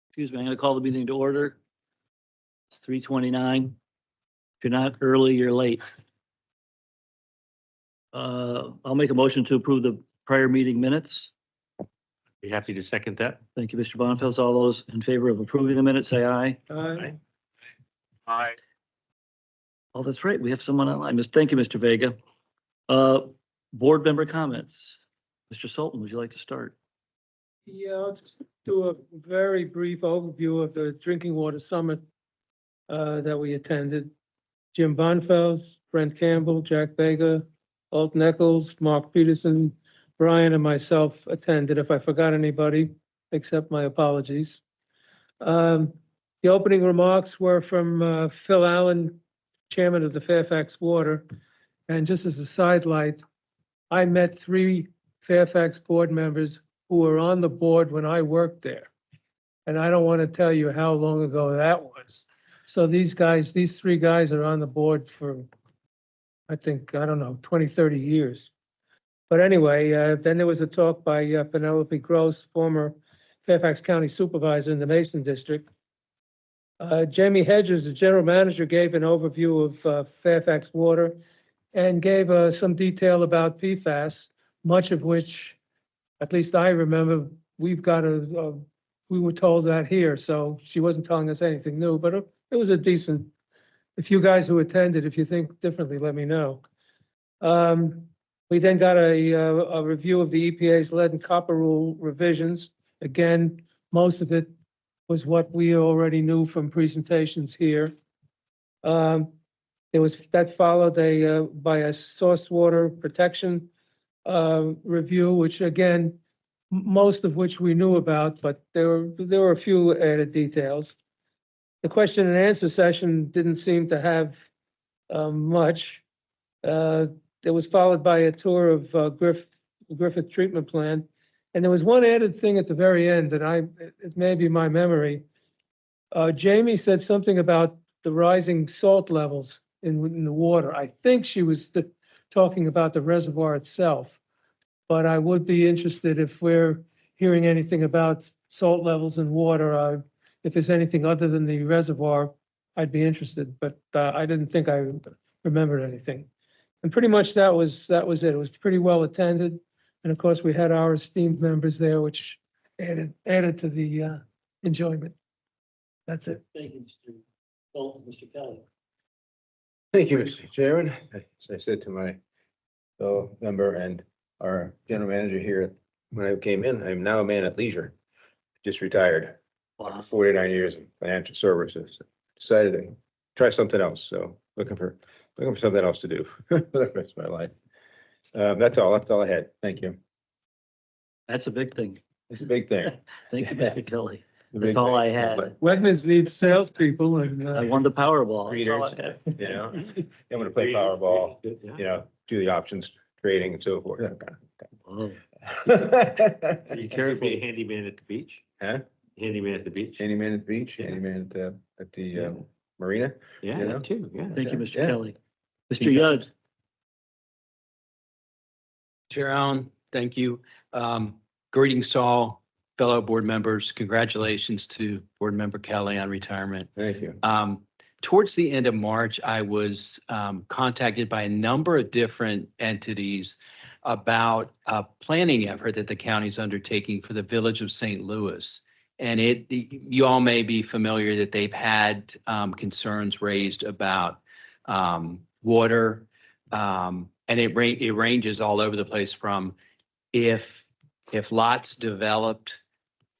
Excuse me, I'm going to call the meeting to order. It's 3:29. If you're not early, you're late. I'll make a motion to approve the prior meeting minutes. Be happy to second that. Thank you, Mr. Bonfils. All those in favor of approving the minutes, say aye. Aye. Aye. Oh, that's right. We have someone online. Thank you, Mr. Vega. Board member comments. Mr. Sultan, would you like to start? Yeah, I'll just do a very brief overview of the drinking water summit that we attended. Jim Bonfels, Brent Campbell, Jack Vega, Alton Eccles, Mark Peterson, Brian, and myself attended. If I forgot anybody, accept my apologies. The opening remarks were from Phil Allen, chairman of the Fairfax Water. And just as a sidelight, I met 3 Fairfax board members who were on the board when I worked there. And I don't want to tell you how long ago that was. So these 3 guys are on the board for, I think, I don't know, 20, 30 years. But anyway, then there was a talk by Penelope Gross, former Fairfax County Supervisor in the Mason District. Jamie Hedges, the general manager, gave an overview of Fairfax Water and gave some detail about PFAS, much of which, at least I remember, we were told that here, so she wasn't telling us anything new, but it was a decent, if you guys who attended, if you think differently, let me know. We then got a review of the EPA's lead and copper rule revisions. Again, most of it was what we already knew from presentations here. That followed by a source water protection review, which again, most of which we knew about, but there were a few added details. The question and answer session didn't seem to have much. It was followed by a tour of Griffith Treatment Plant. And there was one added thing at the very end that it may be my memory. Jamie said something about the rising salt levels in the water. I think she was talking about the reservoir itself, but I would be interested if we're hearing anything about salt levels in water. If there's anything other than the reservoir, I'd be interested, but I didn't think I remembered anything. And pretty much that was it. It was pretty well attended. And of course, we had our esteemed members there, which added to the enjoyment. That's it. Thank you, Mr. Sultan. Mr. Kelly. Thank you, Mr. Chairman. As I said to my fellow member and our general manager here, when I came in, I'm now a man at leisure, just retired. After 49 years of financial services, decided to try something else. So looking for something else to do for the rest of my life. That's all I had. Thank you. That's a big thing. It's a big thing. Thank you, Mr. Kelly. The That's big all thing. I had. Wegmans needs salespeople and I won the Powerball. That's all I Readers. had. You know, I'm gonna play Powerball, you know, do the options trading and so forth. Oh, Huh? Be Be careful. a handyman at the beach. Handyman at the beach. Handyman at the beach, Yeah. handyman at the Yeah. marina. Yeah, you know? that too, yeah. Thank you, Mr. Yeah. Kelly. Mr. Yudd. Chair Allen, thank you. Greetings to all fellow board members. Congratulations to Board Member Kelly on retirement. Thank you. Towards the end of March, I was contacted by a number of different entities about a planning effort that the county's undertaking for the village of St. Louis. And you all may be familiar that they've had concerns raised about water. And it ranges all over the place from if lots developed,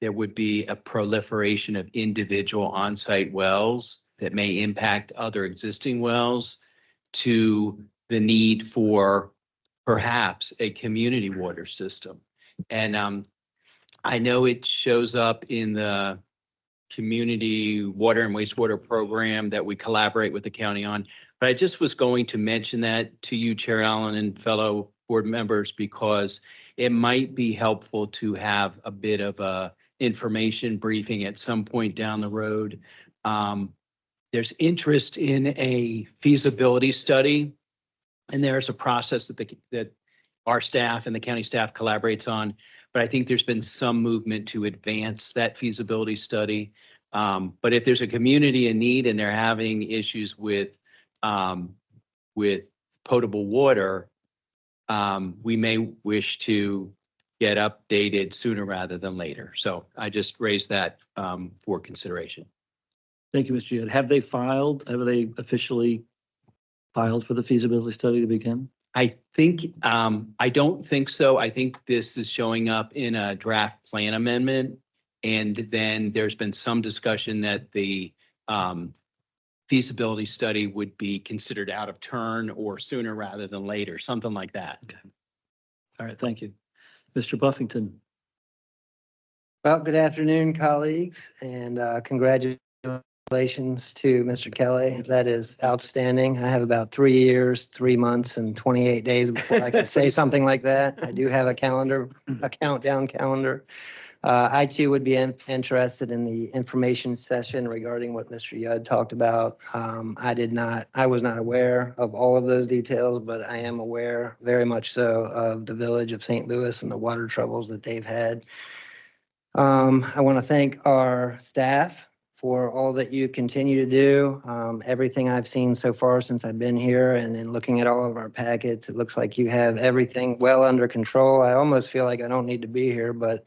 there would be a proliferation of individual on-site wells that may impact other existing wells, to the need for perhaps a community water system. And I know it shows up in the community water and wastewater program that we collaborate with the county on. But I just was going to mention that to you, Chair Allen, and fellow board members, because it might be helpful to have a bit of a information briefing at some point down the road. There's interest in a feasibility study, and there's a process that our staff and the county staff collaborates on. But I think there's been some movement to advance that feasibility study. But if there's a community in need and they're having issues with potable water, we may wish to get updated sooner rather than later. So I just raised that for consideration. Thank you, Mr. Yud. Have they officially filed for the feasibility study to begin? I think, I don't think so. I think this is showing up in a draft plan amendment. And then there's been some discussion that the feasibility study would be considered out of turn or sooner rather than later, something like that. Okay. All right, thank you. Mr. Buffington. Well, good afternoon, colleagues, and congratulations to Mr. Kelly. That is outstanding. I have about 3 years, 3 months, and 28 days before I could say something like that. I do have a countdown calendar. I too would be interested in the information session regarding what Mr. Yudd talked about. I was not aware of all of those details, but I am aware very much so of the village of St. Louis and the water troubles that they've had. I want to thank our staff for all that you continue to do. Everything I've seen so far since I've been here and in looking at all of our packets, it looks like you have everything well under control. I almost feel like I don't need to be here, but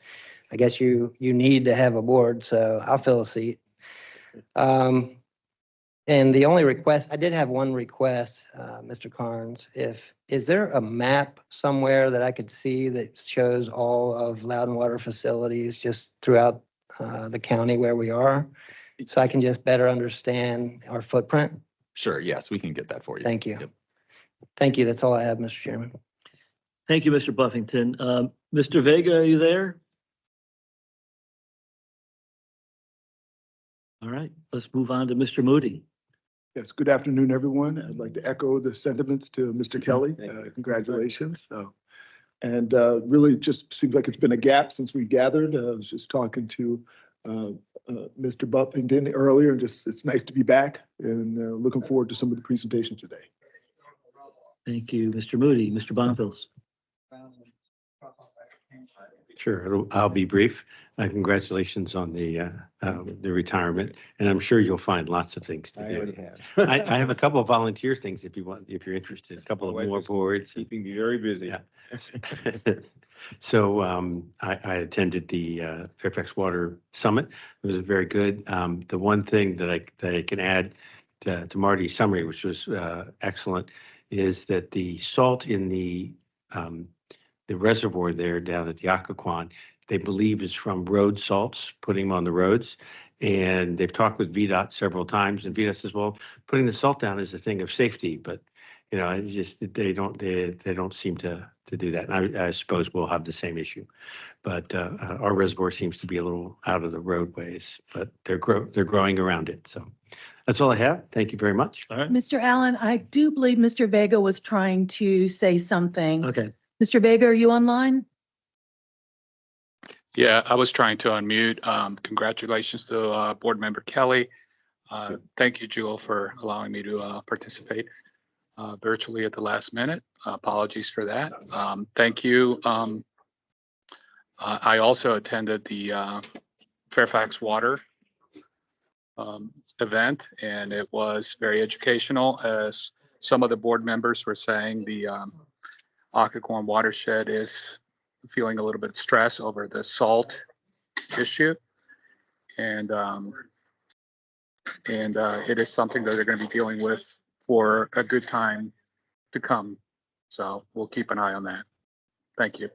I guess you need to have a board, so I'll fill a seat. And the only request, I did have one request, Mr. Carnes, is there a map somewhere that I could see that shows all of Loudon Water facilities just throughout the county where we are? So I can just better understand our footprint? Sure, yes, we can get that for you. Thank you. Yep. Thank you. That's all I have, Mr. Chairman. Thank you, Mr. Buffington. Mr. Vega, are you there? All right, let's move on to Mr. Moody. Yes, good afternoon, everyone. I'd like to echo the sentiments to Mr. Kelly. Congratulations. And really just seems like it's been a gap since we gathered. I was just talking to Mr. Buffington earlier, and just it's nice to be back and looking forward to some of the presentations today. Thank you, Mr. Moody. Mr. Bonfils. Sure, I'll be brief. Congratulations on the retirement, and I'm sure you'll find lots of things to I already do. have. I have a couple of volunteer things if you want, if you're interested, a couple of more boards. Keeping me very busy. Yeah. So I attended the Fairfax Water Summit. It was very good. The one thing that I can add to Marty's summary, which was excellent, is that the salt in the reservoir there down at the Occoquan, they believe is from road salts, putting them on the roads. And they've talked with VDOT several times, and VDOT says, well, putting the salt down is a thing of safety, but you know, it's just they don't seem to do that. And I suppose we'll have the same issue, but our reservoir seems to be a little out of the roadways, but they're growing around it. So that's all I have. Thank you very much. All right, Mr. Allen, I do believe Mr. Vega was trying to say something. okay. Mr. Vega, are you online? Yeah, I was trying to unmute. Congratulations to Board Member Kelly. Thank you, Jewel, for allowing me to participate virtually at the last minute. Apologies for that. Thank you. I also attended the Fairfax Water event, and it was very educational. As some of the board members were saying, the Occoquan watershed is feeling a little bit of stress over the salt issue, and it is something that they're going to be dealing with for a good time to come. So we'll keep an eye on that. Thank you.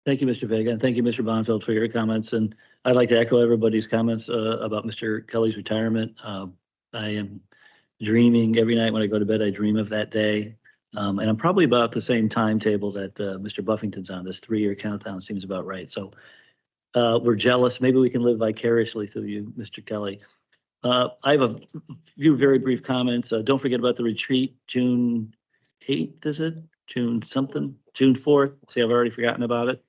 Thank you, Mr. Vega, and thank you, Mr. Bonfeld, for your comments. And I'd like to echo everybody's comments about Mr. Kelly's retirement. I am dreaming every night when I go to bed. I dream of that day. And I'm probably about the same timetable that Mr. Buffington's on. This 3-year countdown seems about right. So we're jealous. Maybe we can live vicariously through you, Mr. Kelly. I have a few very brief comments. Don't forget about the retreat, June 8th, is it? June something? June 4th. See, I've already forgotten about it.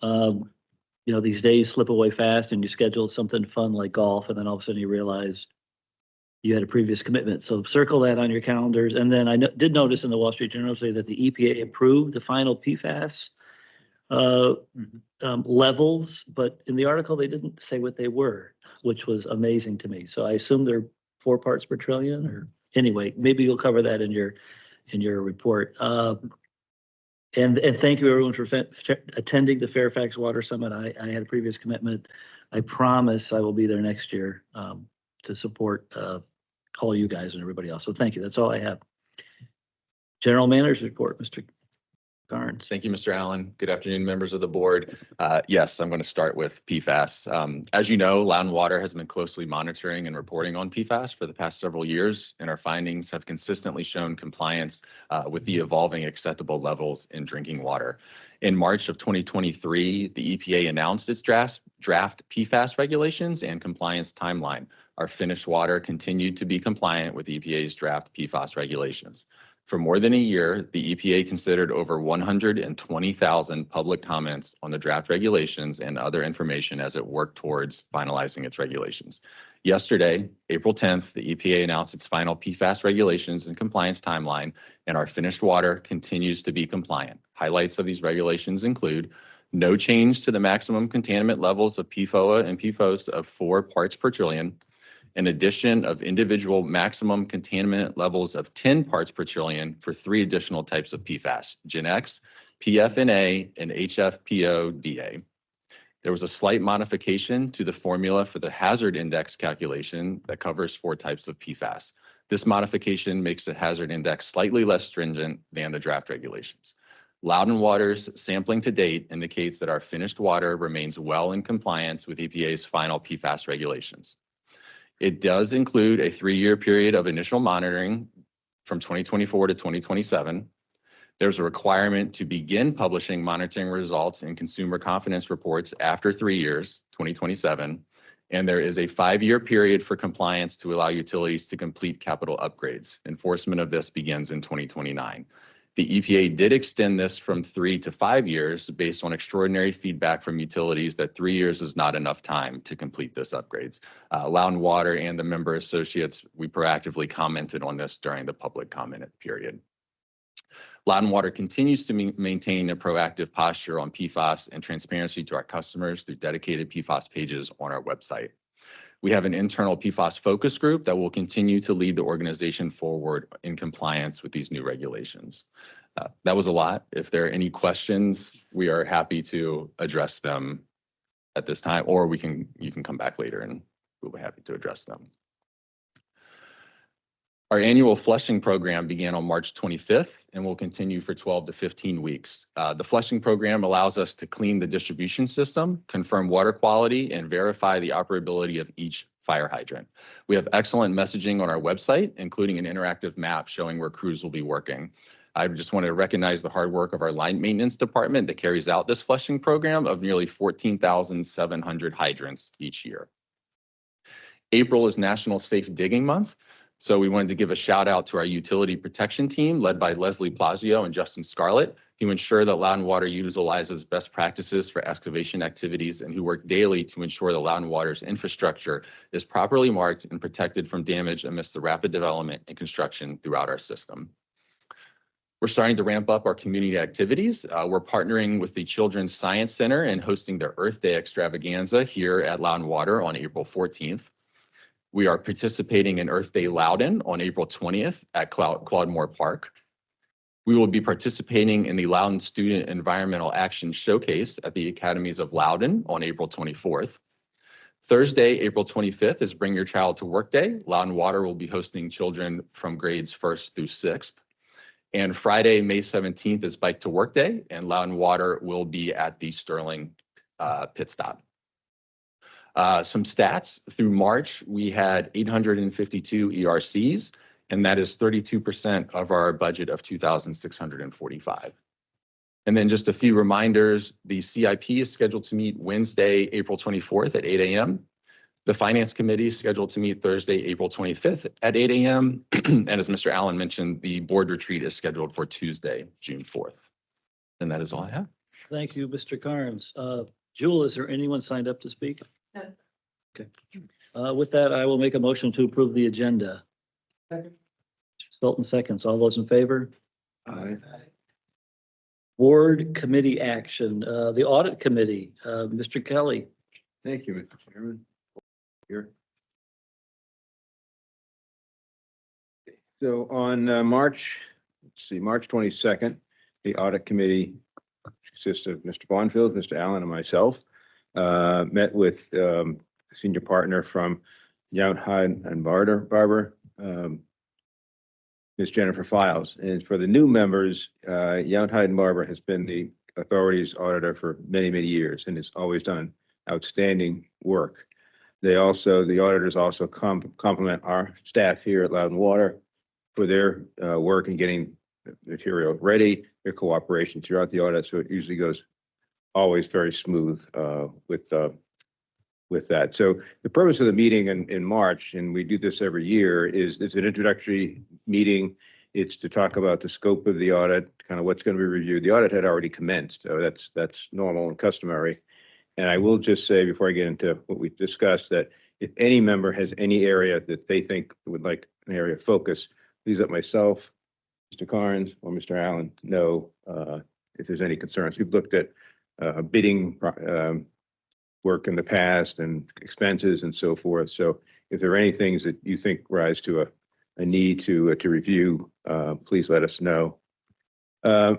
You know, these days slip away fast and you schedule something fun like golf, and then all of a sudden you realize you had a previous commitment. So circle that on your calendars. And then I did notice in the Wall Street Journal today that the EPA approved the final PFAS levels, but in the article, they didn't say what they were, which was amazing to me. So I assume they're 4 parts per trillion, or anyway, maybe you'll cover that in your report. And thank you everyone for attending the Fairfax Water Summit. I had a previous commitment. I promise I will be there next year to support all you guys and everybody else. So thank you. That's all I have. General Manager's report, Mr. Carnes. Thank you, Mr. Allen. Good afternoon, members of the board. Yes, I'm going to start with PFAS. As you know, Loudon Water has been closely monitoring and reporting on PFAS for the past several years, and our findings have consistently shown compliance with the evolving acceptable levels in drinking water. In March of 2023, the EPA announced its draft PFAS regulations and compliance timeline. Our finished water continued to be compliant with EPA's draft PFAS regulations. For more than a year, the EPA considered over 120,000 public comments on the draft regulations and other information as it worked towards finalizing its regulations. Yesterday, April 10th, the EPA announced its final PFAS regulations and compliance timeline, and our finished water continues to be compliant. Highlights of these regulations include no change to the maximum contaminant levels of PFOA and PFOS of 4 parts per trillion, an addition of individual maximum contaminant levels of 10 parts per trillion for 3 additional types of PFAS, GenX, PFNA, and HFPO-DA. There was a slight modification to the formula for the hazard index calculation that covers 4 types of PFAS. This modification makes the hazard index slightly less stringent than the draft regulations. Loudon Water's sampling to date indicates that our finished water remains well in compliance with EPA's final PFAS regulations. It does include a 3-year period of initial monitoring from 2024 to 2027. There's a requirement to begin publishing monitoring results in consumer confidence reports after 3 years, 2027. And there is a 5-year period for compliance to allow utilities to complete capital upgrades. Enforcement of this begins in 2029. The EPA did extend this from 3 to 5 years based on extraordinary feedback from utilities that 3 years is not enough time to complete this upgrades. Loudon Water and the member associates, we proactively commented on this during the public comment period. Loudon Water continues to maintain a proactive posture on PFAS and transparency to our customers through dedicated PFAS pages on our website. We have an internal PFAS focus group that will continue to lead the organization forward in compliance with these new regulations. That was a lot. If there are any questions, we are happy to address them at this time, or you can come back later and we'll be happy to address them. Our annual flushing program began on March 25th and will continue for 12 to 15 weeks. The flushing program allows us to clean the distribution system, confirm water quality, and verify the operability of each fire hydrant. We have excellent messaging on our website, including an interactive map showing where crews will be working. I just want to recognize the hard work of our line maintenance department that carries out this flushing program of nearly 14,700 hydrants each year. April is National Safe Digging Month. So we wanted to give a shout out to our utility protection team led by Leslie Plazio and Justin Scarlett, who ensure that Loudon Water utilizes best practices for excavation activities and who work daily to ensure that Loudon Water's infrastructure is properly marked and protected from damage amidst the rapid development and construction throughout our system. We're starting to ramp up our community activities. We're partnering with the Children's Science Center and hosting their Earth Day extravaganza here at Loudon Water on April 14th. We are participating in Earth Day Loudon on April 20th at Claude-Moore Park. We will be participating in the Loudon Student Environmental Action Showcase at the Academies of Loudon on April 24th. Thursday, April 25th is Bring Your Child to Work Day. Loudon Water will be hosting children from grades 1st through 6th. And Friday, May 17th is Bike to Work Day, and Loudon Water will be at the Sterling pit stop. Some stats, through March, we had 852 ERCs, and that is 32% of our budget of 2,645. And then just a few reminders, the CIP is scheduled to meet Wednesday, April 24th at 8 a.m. The Finance Committee is scheduled to meet Thursday, April 25th at 8 a.m. And as Mr. Allen mentioned, the board retreat is scheduled for Tuesday, June 4th. And that is all I have. Thank you, Mr. Carnes. Jewel, is there anyone signed up to speak? No. Okay. With that, I will make a motion to approve the agenda. Sultan seconds. All those in favor? Aye. Board committee action, the audit committee, Mr. Kelly. Thank you, Mr. Chairman. Here. So on March 22nd, the audit committee consists of Mr. Bonfield, Mr. Allen, and myself. Met with senior partner from Yount, Hyde and Barber, Ms. Jennifer Files. And for the new members, Yount, Hyde and Barber has been the authority's auditor for many, many years and has always done outstanding work. The auditors also compliment our staff here at Loudon Water for their work in getting the material ready, their cooperation throughout the audit. So it usually goes always very smooth with that. So the purpose of the meeting in March, and we do this every year, is it's an introductory meeting. It's to talk about the scope of the audit, kind of what's going to be reviewed. The audit had already commenced, so that's normal and customary. And I will just say before I get into what we discussed, that if any member has any area that they think would like an area of focus, please let myself, Mr. Carnes, or Mr. Allen know if there's any concerns. We've looked at bidding work in the past and expenses and so forth. So if there are any things that you think rise to a need to review, please let us know. There's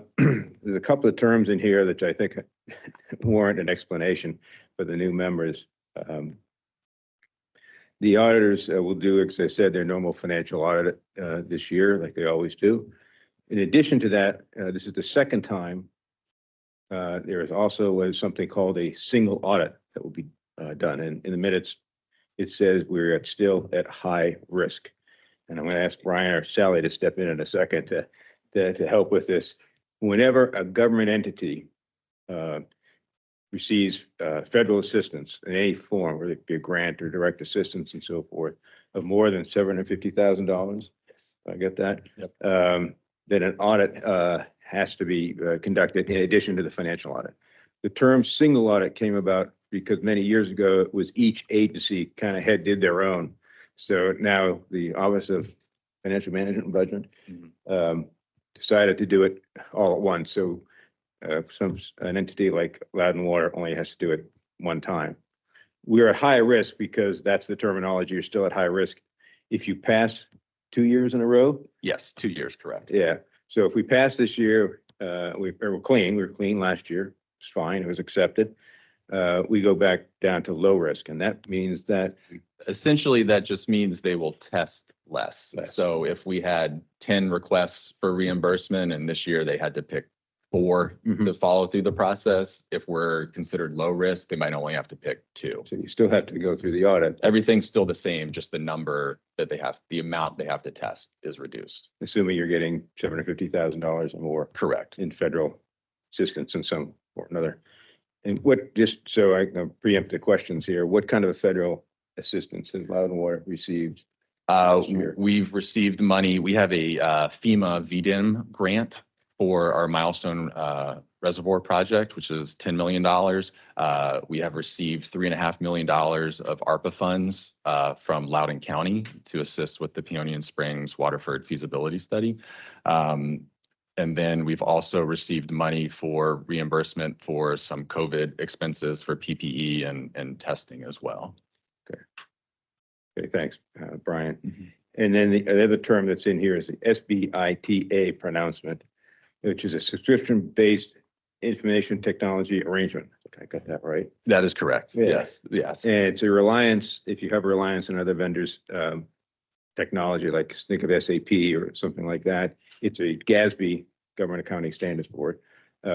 a couple of terms in here that I think warrant an explanation for the new members. The auditors will do, as I said, their normal financial audit this year, like they always do. In addition to that, this is the second time there is also something called a single audit that will be done. And in the minutes, it says we're still at high risk. And I'm going to ask Brian or Sally to step in a second to help with this. Whenever a government entity receives federal assistance in any form, whether it be a grant or direct assistance and so forth, of more than $750,000, I get that? Yep. Then an audit has to be conducted in addition to the financial audit. The term single audit came about because many years ago it was each agency kind of did their own. So now the Office of Financial Management and Budget decided to do it all at once. So an entity like Loudon Water only has to do it one time. We're at high risk because that's the terminology. You're still at high risk. If you pass 2 years in a row, Yes, 2 years, correct. yeah. So if we pass this year, we're clean. We were clean last year. It's fine. It was accepted. We go back down to low risk, and that means that Essentially, that just means they will test less. Less. So if we had 10 requests for reimbursement and this year they had to pick 4 to follow through the process, if we're considered low risk, they might only have to pick 2. so you still have to go through the audit, Everything's still the same, just the number that the amount they have to test is reduced. assuming you're getting $750,000 or more Correct. in federal assistance in some or another. And just so I can preempt the questions here, what kind of a federal assistance has Loudon Water received? last year? We've received money. We have a FEMA VDIM grant for our Milestone Reservoir project, which is $10 million. We have received $3.5 million of ARPA funds from Loudoun County to assist with the Peonian Springs Waterford feasibility study. And then we've also received money for reimbursement for some COVID expenses for PPE and testing as well. Okay, thanks, Brian. And then the other term that's in here is the SBITA pronouncement, which is a subscription-based information technology arrangement. I got that right. That is correct. Yeah. Yes, yes. And it's a reliance, if you have a reliance on other vendors' technology, like think of SAP or something like that. It's a GASB, Government Accounting Standards Board,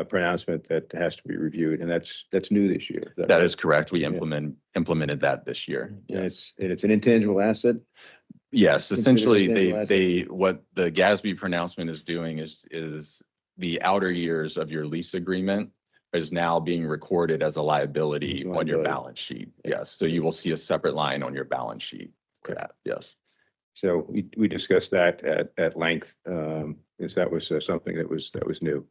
pronouncement that has to be reviewed, and that's new this year. That is correct. We implemented that this year. And it's an intangible asset. Yes, essentially, intangible asset. what the GASB pronouncement is doing is the outer years of your lease agreement is now being recorded as a liability As a on your liability. balance sheet. Yes, so you will see a separate line on your balance sheet for that. Yes. So we discussed that at length, because that was something that was new.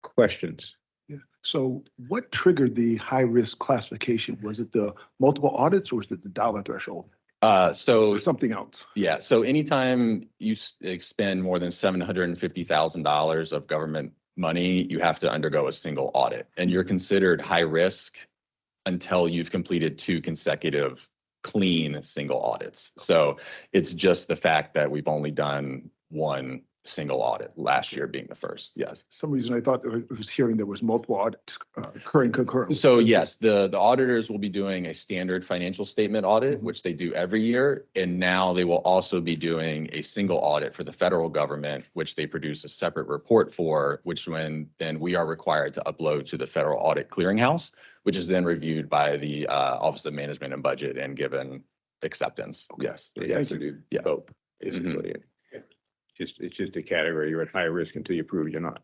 Questions? Yeah. So what triggered the high-risk classification? Was it the multiple audits or was it the dollar threshold So or something else? yeah, so anytime you expend more than $750,000 of government money, you have to undergo a single audit, and you're considered high risk until you've completed 2 consecutive clean single audits. So it's just the fact that we've only done 1 single audit, last year being the first. Yes. Some reason I thought I was hearing there was multiple audits occurring concurrently. So yes, the auditors will be doing a standard financial statement audit, which they do every year. And now they will also be doing a single audit for the federal government, which they produce a separate report for, which then we are required to upload to the Federal Audit Clearinghouse, which is then reviewed by the Office of Management and Budget and given acceptance. Yes. You have to do Yeah. both. Basically. It's just a category. You're at high risk until you prove you're not.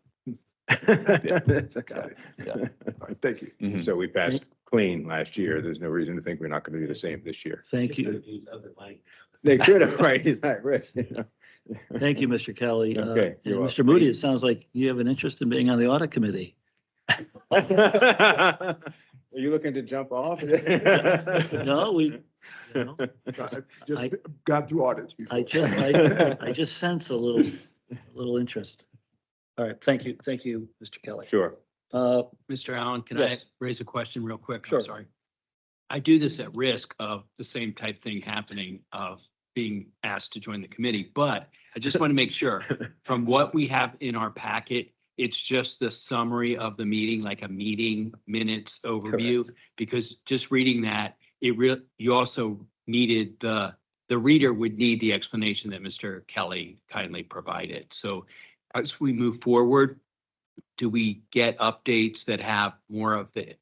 Got it. Yeah. All right, thank you. Mhm. So we passed clean last year. There's no reason to think we're not going to do the same this year. Thank you. They could have, right? It's high risk. Thank you, Mr. Kelly. Okay, And you're Mr. welcome. Moody, it sounds like you have an interest in being on the audit committee. Are you looking to jump off? No, I just I- got through audits before. I just sense a little interest. All right, thank you, Mr. Kelly. Sure. Mr. Allen, can I Yes. raise a question real quick? Sure. I'm sorry. I do this at risk of the same type thing happening of being asked to join the committee, but I just want to make sure from what we have in our packet, it's just the summary of the meeting, like a meeting minutes overview, because just reading that, you also needed the reader would need the explanation that Mr. Kelly kindly provided. So as we move forward, do we get updates that have more of the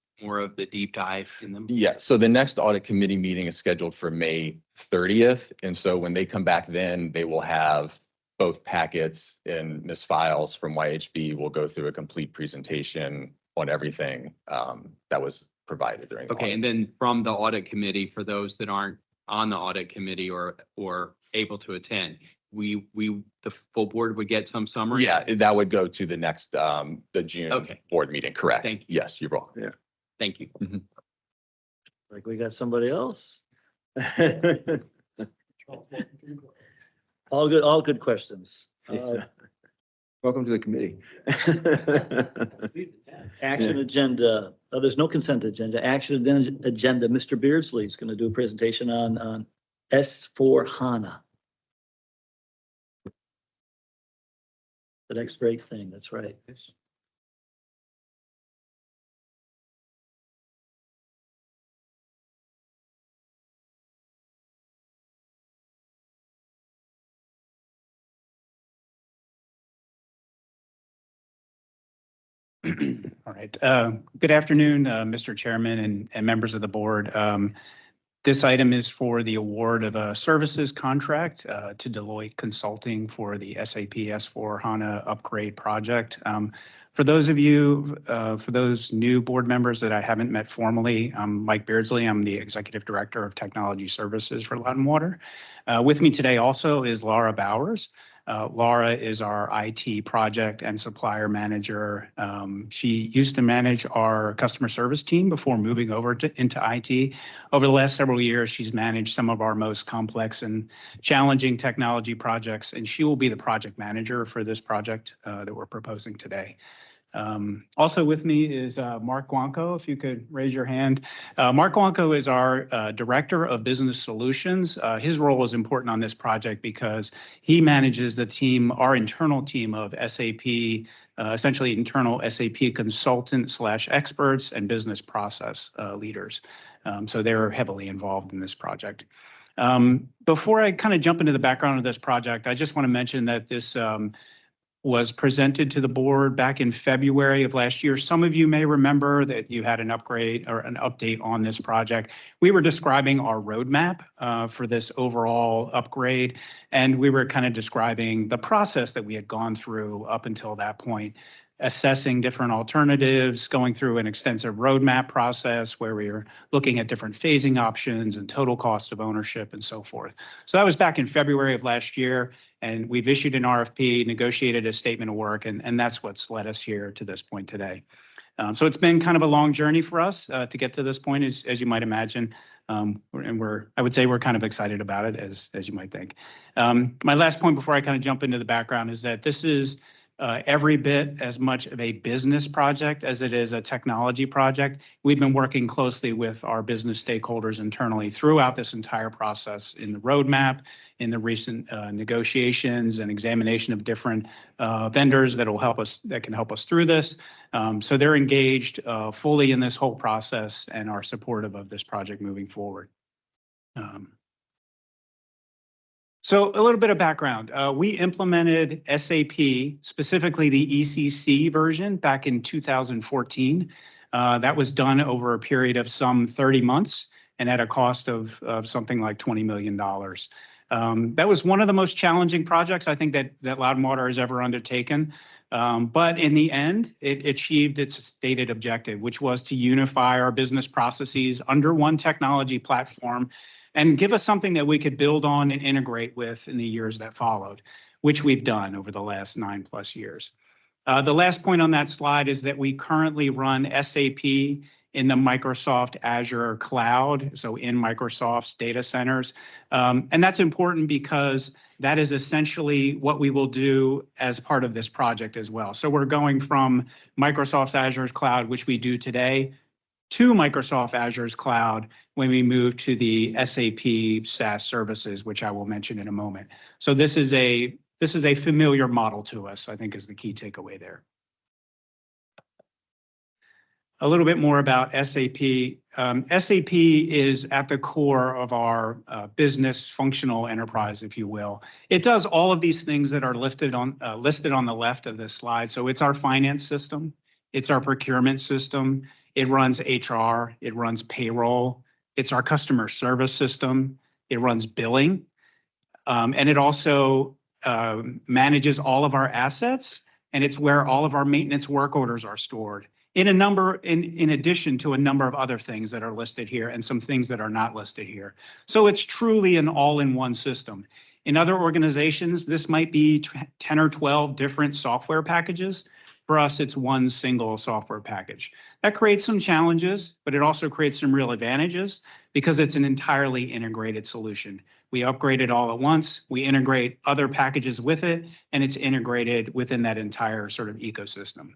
deep dive in them? Yeah, so the next audit committee meeting is scheduled for May 30th. And so when they come back then, they will have both packets and Ms. Files from YHB will go through a complete presentation on everything that was provided during the Okay, audit. and then from the audit committee, for those that aren't on the audit committee or able to attend, the full board would get some summary? Yeah, that would go to the next, the June Okay. board meeting, correct? Thank you. Yes, you're wrong. Thank you. Like we got somebody else? All good questions. Welcome to the committee. Action agenda, there's no consent agenda, action agenda, Mr. Beardsley is going to do a presentation on S4 HANA. The next great thing, that's right. All right. Good afternoon, Mr. Chairman and members of the board. This item is for the award of a services contract to Deloitte Consulting for the SAP S/4HANA upgrade project. For those of you, for those new board members that I haven't met formally, I'm Mike Beardsley. I'm the Executive Director of Technology Services for Loudon Water. With me today also is Laura Bowers. Laura is our IT project and supplier manager. She used to manage our customer service team before moving over into IT. Over the last several years, she's managed some of our most complex and challenging technology projects, and she will be the project manager for this project that we're proposing today. Also with me is Mark Guanco, if you could raise your hand. Mark Guanco is our Director of Business Solutions. His role is important on this project because he manages the team, our internal team of SAP, essentially internal SAP consultant/experts and business process leaders. So they're heavily involved in this project. Before I kind of jump into the background of this project, I just want to mention that this was presented to the board back in February of last year. Some of you may remember that you had an upgrade or an update on this project. We were describing our roadmap for this overall upgrade, and we were kind of describing the process that we had gone through up until that point, assessing different alternatives, going through an extensive roadmap process where we were looking at different phasing options and total cost of ownership and so forth. So that was back in February of last year, and we've issued an RFP, negotiated a statement of work, and that's what's led us here to this point today. So it's been kind of a long journey for us to get to this point, as you might imagine. And I would say we're kind of excited about it, as you might think. My last point before I kind of jump into the background is that this is every bit as much of a business project as it is a technology project. We've been working closely with our business stakeholders internally throughout this entire process in the roadmap, in the recent negotiations and examination of different vendors that can help us through this. So they're engaged fully in this whole process and are supportive of this project moving forward. So a little bit of background. We implemented SAP, specifically the ECC version, back in 2014. That was done over a period of some 30 months and at a cost of something like $20 million. That was one of the most challenging projects I think that Loudon Water has ever undertaken. But in the end, it achieved its stated objective, which was to unify our business processes under one technology platform and give us something that we could build on and integrate with in the years that followed, which we've done over the last 9+ years. The last point on that slide is that we currently run SAP in the Microsoft Azure cloud, so in Microsoft's data centers. And that's important because that is essentially what we will do as part of this project as well. So we're going from Microsoft's Azure's cloud, which we do today, to Microsoft Azure's cloud when we move to the SAP SaaS services, which I will mention in a moment. So this is a familiar model to us, I think, is the key takeaway there. A little bit more about SAP. SAP is at the core of our business functional enterprise, if you will. It does all of these things that are listed on the left of this slide. So it's our finance system, it's our procurement system, it runs HR, it runs payroll, it's our customer service system, it runs billing, and it also manages all of our assets, and it's where all of our maintenance work orders are stored. In addition to a number of other things that are listed here and some things that are not listed here. So it's truly an all-in-one system. In other organizations, this might be 10 or 12 different software packages. For us, it's one single software package. That creates some challenges, but it also creates some real advantages because it's an entirely integrated solution. We upgrade it all at once, we integrate other packages with it, and it's integrated within that entire sort of ecosystem.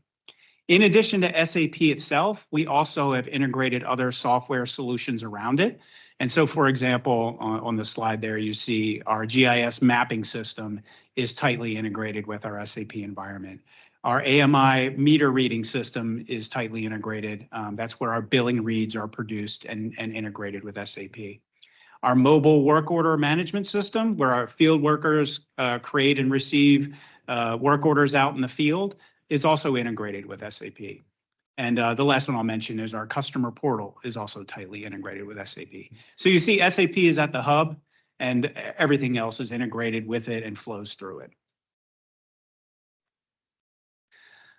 In addition to SAP itself, we also have integrated other software solutions around it. And so, for example, on the slide there, you see our GIS mapping system is tightly integrated with our SAP environment. Our AMI meter reading system is tightly integrated. That's where our billing reads are produced and integrated with SAP. Our mobile work order management system, where our field workers create and receive work orders out in the field, is also integrated with SAP. And the last one I'll mention is our customer portal is also tightly integrated with SAP. So you see SAP is at the hub and everything else is integrated with it and flows through it.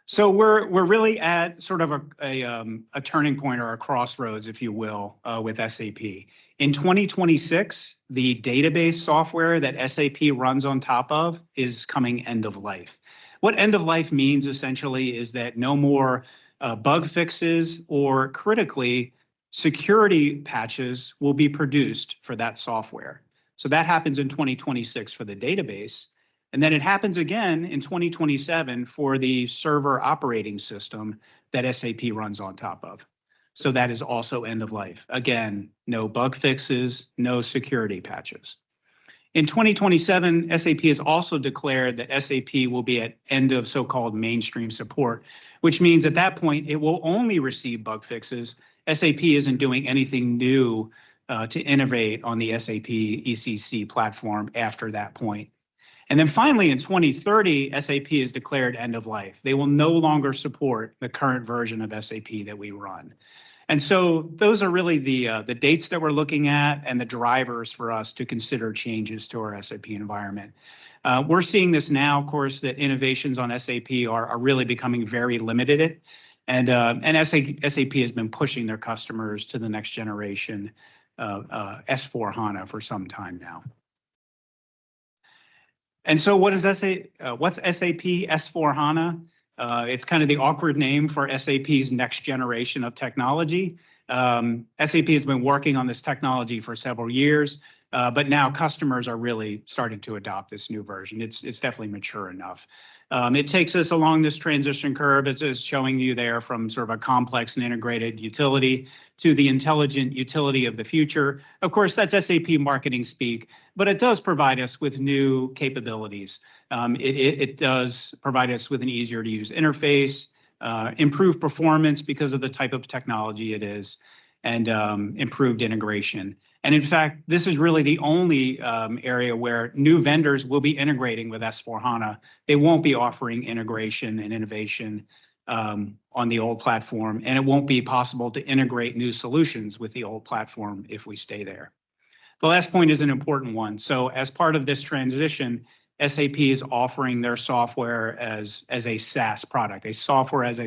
So we're really at sort of a turning point or a crossroads, if you will, with SAP. In 2026, the database software that SAP runs on top of is coming end of life. What end of life means essentially is that no more bug fixes or critically security patches will be produced for that software. So that happens in 2026 for the database. And then it happens again in 2027 for the server operating system that SAP runs on top of. So that is also end of life. Again, no bug fixes, no security patches. In 2027, SAP has also declared that SAP will be at end of so-called mainstream support, which means at that point, it will only receive bug fixes. SAP isn't doing anything new to innovate on the SAP ECC platform after that point. And then finally, in 2030, SAP is declared end of life. They will no longer support the current version of SAP that we run. And so those are really the dates that we're looking at and the drivers for us to consider changes to our SAP environment. We're seeing this now, of course, that innovations on SAP are really becoming very limited. And SAP has been pushing their customers to the next generation S/4HANA for some time now. And so what's SAP S/4HANA? It's kind of the awkward name for SAP's next generation of technology. SAP has been working on this technology for several years, but now customers are really starting to adopt this new version. It's definitely mature enough. It takes us along this transition curve, as is showing you there, from sort of a complex and integrated utility to the intelligent utility of the future. Of course, that's SAP marketing speak, but it does provide us with new capabilities. It does provide us with an easier to use interface, improved performance because of the type of technology it is, and improved integration. And in fact, this is really the only area where new vendors will be integrating with S/4HANA. They won't be offering integration and innovation on the old platform, and it won't be possible to integrate new solutions with the old platform if we stay there. The last point is an important one. So as part of this transition, SAP is offering their software as a SaaS product, a software as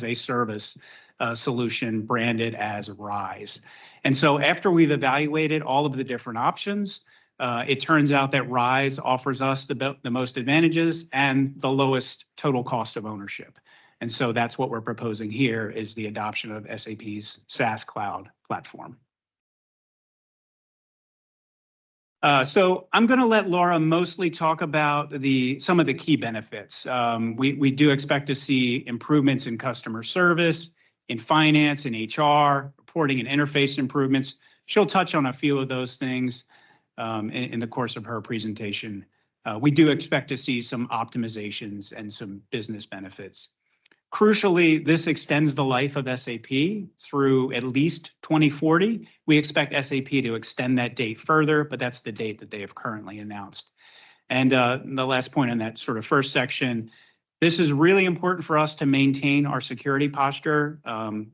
a service solution branded as RISE. And so after we've evaluated all of the different options, it turns out that RISE offers us the most advantages and the lowest total cost of ownership. And so that's what we're proposing here, is the adoption of SAP's SaaS cloud platform. So I'm going to let Laura mostly talk about some of the key benefits. We do expect to see improvements in customer service, in finance, in HR, reporting and interface improvements. She'll touch on a few of those things in the course of her presentation. We do expect to see some optimizations and some business benefits. Crucially, this extends the life of SAP through at least 2040. We expect SAP to extend that date further, but that's the date that they have currently announced. And the last point in that sort of first section, this is really important for us to maintain our security posture.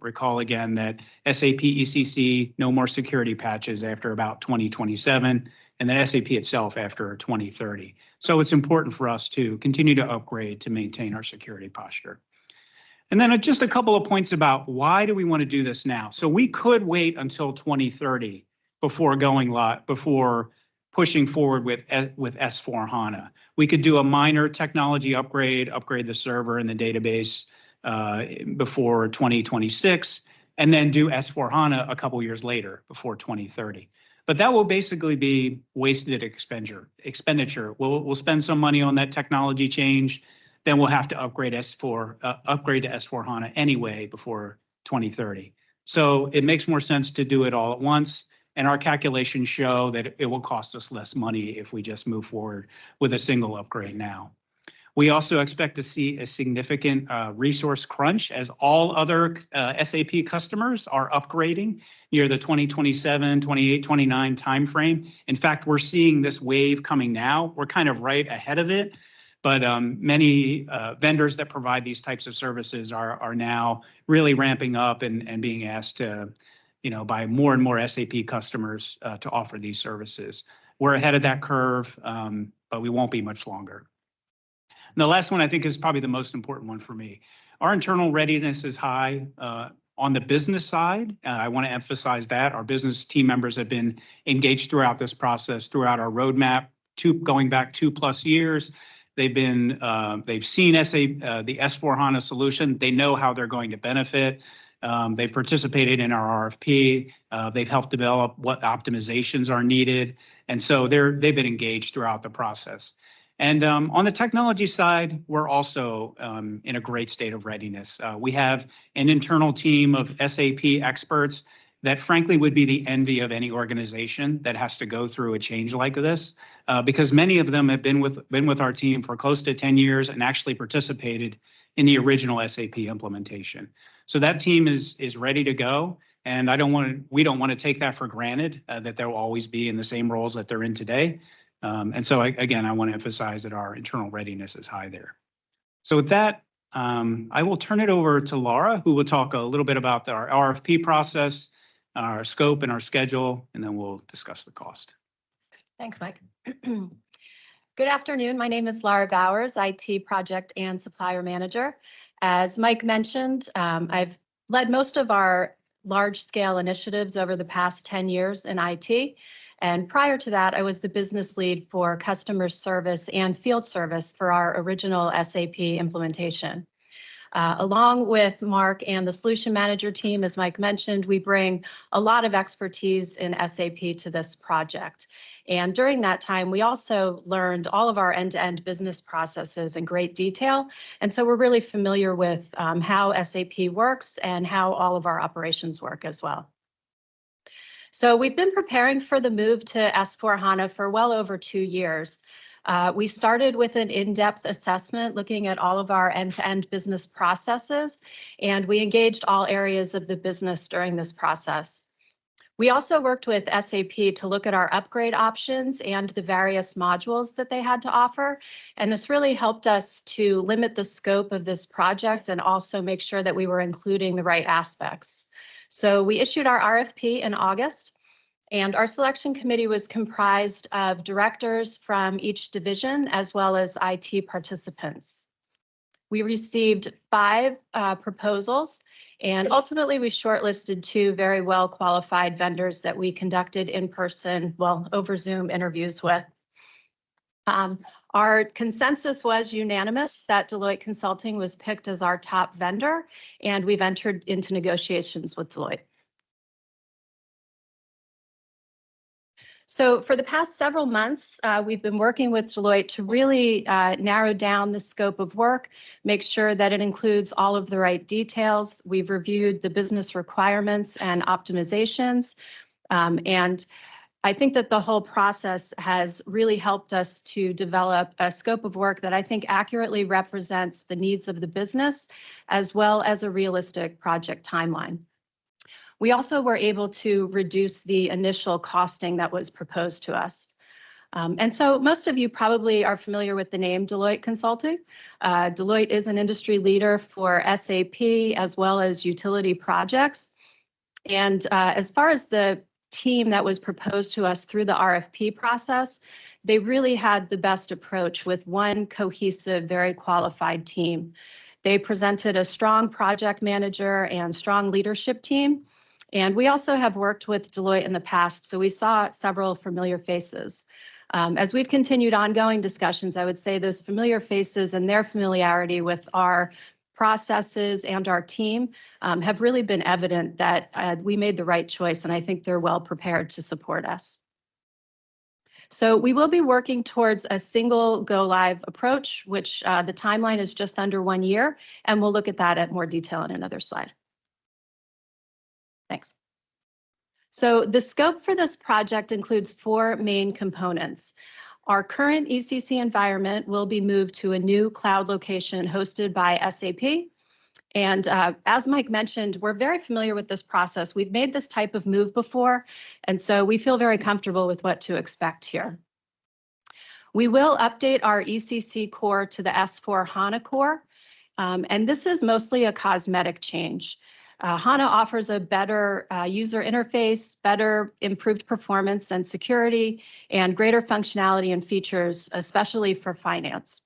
Recall again that SAP ECC, no more security patches after about 2027, and then SAP itself after 2030. So it's important for us to continue to upgrade to maintain our security posture. And then just a couple of points about why do we want to do this now? So we could wait until 2030 before pushing forward with S/4HANA. We could do a minor technology upgrade the server and the database before 2026, and then do S/4HANA a couple years later, before 2030. But that will basically be wasted expenditure. We'll spend some money on that technology change, then we'll have to upgrade to S/4HANA anyway before 2030. So it makes more sense to do it all at once. And our calculations show that it will cost us less money if we just move forward with a single upgrade now. We also expect to see a significant resource crunch as all other SAP customers are upgrading near the 2027, 28, 29 timeframe. In fact, we're seeing this wave coming now. We're kind of right ahead of it. But many vendors that provide these types of services are now really ramping up and being asked to, by more and more SAP customers to offer these services. We're ahead of that curve, but we won't be much longer. And the last one I think is probably the most important one for me. Our internal readiness is high. On the business side, I want to emphasize that our business team members have been engaged throughout this process, throughout our roadmap, going back 2+ years. They've seen the S/4HANA solution. They know how they're going to benefit. They've participated in our RFP. They've helped develop what optimizations are needed. And so they've been engaged throughout the process. And on the technology side, we're also in a great state of readiness. We have an internal team of SAP experts that frankly would be the envy of any organization that has to go through a change like this, because many of them have been with our team for close to 10 years and actually participated in the original SAP implementation. So that team is ready to go, and we don't want to take that for granted, that they'll always be in the same roles that they're in today. And so again, I want to emphasize that our internal readiness is high there. So with that, I will turn it over to Laura, who will talk a little bit about our RFP process, our scope and our schedule, and then we'll discuss the cost. Thanks, Mike. Good afternoon. My name is Laura Bowers, IT Project and Supplier Manager. As Mike mentioned, I've led most of our large-scale initiatives over the past 10 years in IT. And prior to that, I was the business lead for customer service and field service for our original SAP implementation. Along with Mark and the solution manager team, as Mike mentioned, we bring a lot of expertise in SAP to this project. And during that time, we also learned all of our end-to-end business processes in great detail. And so we're really familiar with how SAP works and how all of our operations work as well. So we've been preparing for the move to S/4HANA for well over 2 years. We started with an in-depth assessment looking at all of our end-to-end business processes, and we engaged all areas of the business during this process. We also worked with SAP to look at our upgrade options and the various modules that they had to offer, and this really helped us to limit the scope of this project and also make sure that we were including the right aspects. So we issued our RFP in August. And our selection committee was comprised of directors from each division as well as IT participants. We received 5 proposals, and ultimately we shortlisted 2 very well qualified vendors that we conducted in person, well, over Zoom interviews with. Our consensus was unanimous that Deloitte Consulting was picked as our top vendor, and we've entered into negotiations with Deloitte. So for the past several months, we've been working with Deloitte to really narrow down the scope of work, make sure that it includes all of the right details. We've reviewed the business requirements and optimizations. And I think that the whole process has really helped us to develop a scope of work that I think accurately represents the needs of the business, as well as a realistic project timeline. We also were able to reduce the initial costing that was proposed to us. And so most of you probably are familiar with the name Deloitte Consulting. Deloitte is an industry leader for SAP as well as utility projects. And as far as the team that was proposed to us through the RFP process, they really had the best approach with one cohesive, very qualified team. They presented a strong project manager and strong leadership team. And we also have worked with Deloitte in the past, so we saw several familiar faces. As we've continued ongoing discussions, I would say those familiar faces and their familiarity with our processes and our team have really been evident that we made the right choice, and I think they're well prepared to support us. So we will be working towards a single go-live approach, which the timeline is just under 1 year, and we'll look at that at more detail in another slide. Thanks. So the scope for this project includes 4 main components. Our current ECC environment will be moved to a new cloud location hosted by SAP. And as Mike mentioned, we're very familiar with this process. We've made this type of move before, and so we feel very comfortable with what to expect here. We will update our ECC core to the S/4HANA core, and this is mostly a cosmetic change. HANA offers a better user interface, better improved performance and security, and greater functionality and features, especially for finance.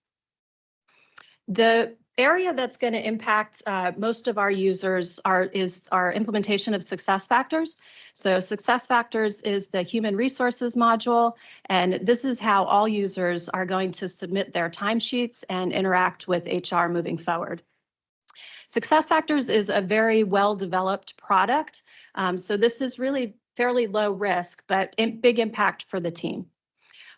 The area that's going to impact most of our users is our implementation of SuccessFactors. So SuccessFactors is the human resources module, and this is how all users are going to submit their timesheets and interact with HR moving forward. SuccessFactors is a very well-developed product, so this is really fairly low risk, but big impact for the team.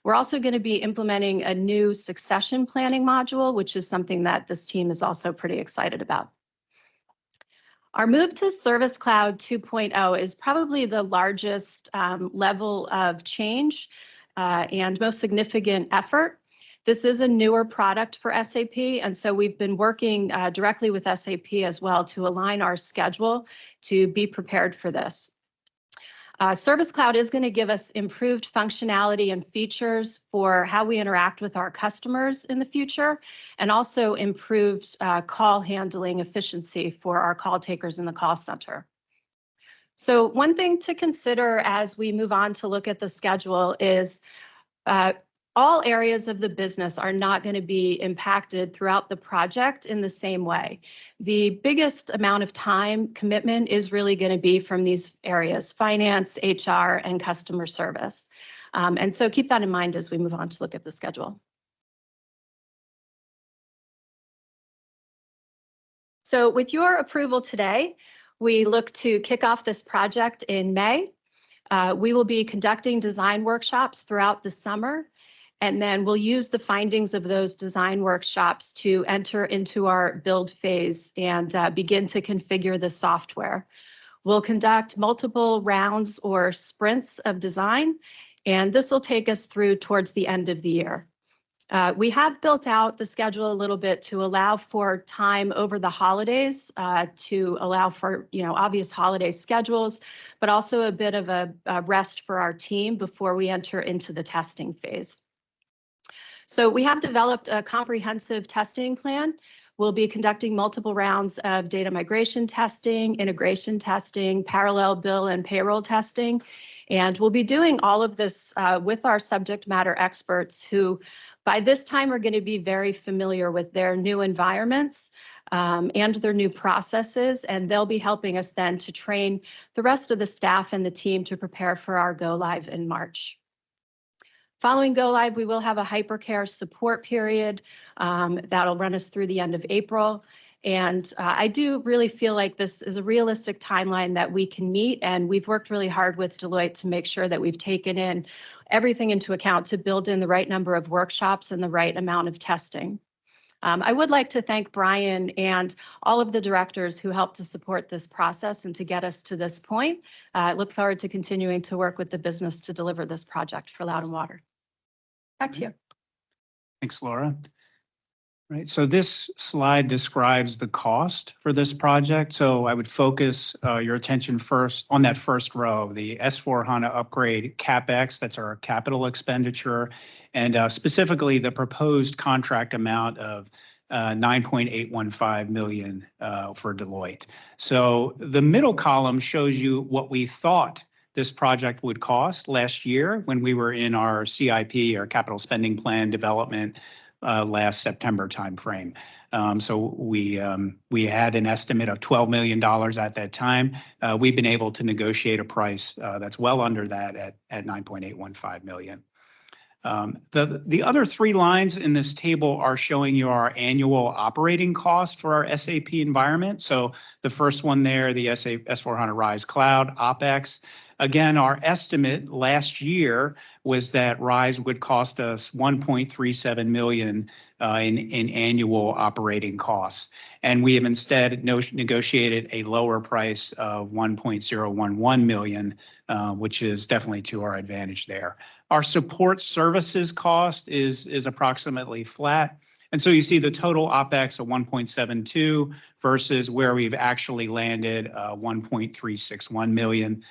We're also going to be implementing a new succession planning module, which is something that this team is also pretty excited about. Our move to Service Cloud 2.0 is probably the largest level of change and most significant effort. This is a newer product for SAP, and so we've been working directly with SAP as well to align our schedule to be prepared for this. Service Cloud is going to give us improved functionality and features for how we interact with our customers in the future, and also improved call handling efficiency for our call takers in the call center. So one thing to consider as we move on to look at the schedule is all areas of the business are not going to be impacted throughout the project in the same way. The biggest amount of time commitment is really going to be from these areas: finance, HR, and customer service. And so keep that in mind as we move on to look at the schedule. So with your approval today, we look to kick off this project in May. We will be conducting design workshops throughout the summer, and then we'll use the findings of those design workshops to enter into our build phase and begin to configure the software. We'll conduct multiple rounds or sprints of design, and this will take us through towards the end of the year. We have built out the schedule a little bit to allow for time over the holidays, to allow for, obvious holiday schedules, but also a bit of a rest for our team before we enter into the testing phase. So we have developed a comprehensive testing plan. We'll be conducting multiple rounds of data migration testing, integration testing, parallel bill and payroll testing. And we'll be doing all of this with our subject matter experts who by this time are going to be very familiar with their new environments and their new processes, and they'll be helping us then to train the rest of the staff and the team to prepare for our go live in March. Following go live, we will have a hypercare support period that'll run us through the end of April. And I do really feel like this is a realistic timeline that we can meet. And we've worked really hard with Deloitte to make sure that we've taken in everything into account to build in the right number of workshops and the right amount of testing. I would like to thank Brian and all of the directors who helped to support this process and to get us to this point. I look forward to continuing to work with the business to deliver this project for Loudoun Water. Back to you. Thanks, Laura. Right, so this slide describes the cost for this project. So I would focus your attention first on that first row, the S/4HANA upgrade CapEx, that's our capital expenditure, and specifically the proposed contract amount of $9.815 million for Deloitte. So the middle column shows you what we thought this project would cost last year when we were in our CIP, our capital spending plan development last September timeframe. So we had an estimate of $12 million at that time. We've been able to negotiate a price that's well under that at $9.815 million. The other three lines in this table are showing you our annual operating cost for our SAP environment. So the first one there, the S/4HANA RISE Cloud OpEx. Again, our estimate last year was that RISE would cost us $1.37 million in annual operating costs. And we have instead negotiated a lower price of $1.011 million, which is definitely to our advantage there. Our support services cost is approximately flat. And so you see the total OpEx of 1.72 versus where we've actually landed 1.361 million.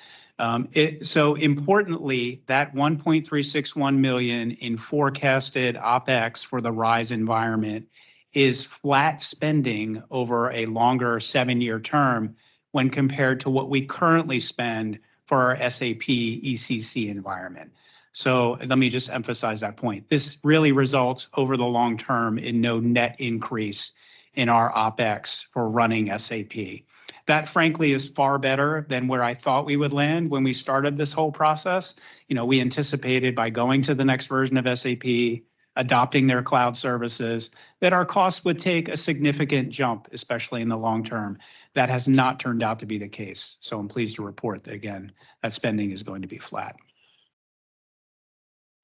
So importantly, that 1.361 million in forecasted OpEx for the RISE environment is flat spending over a longer 7-year term when compared to what we currently spend for our SAP ECC environment. So let me just emphasize that point. This really results over the long term in no net increase in our OpEx for running SAP. That frankly is far better than where I thought we would land when we started this whole process. We anticipated by going to the next version of SAP, adopting their cloud services, that our costs would take a significant jump, especially in the long term. That has not turned out to be the case. So I'm pleased to report that, again, that spending is going to be flat.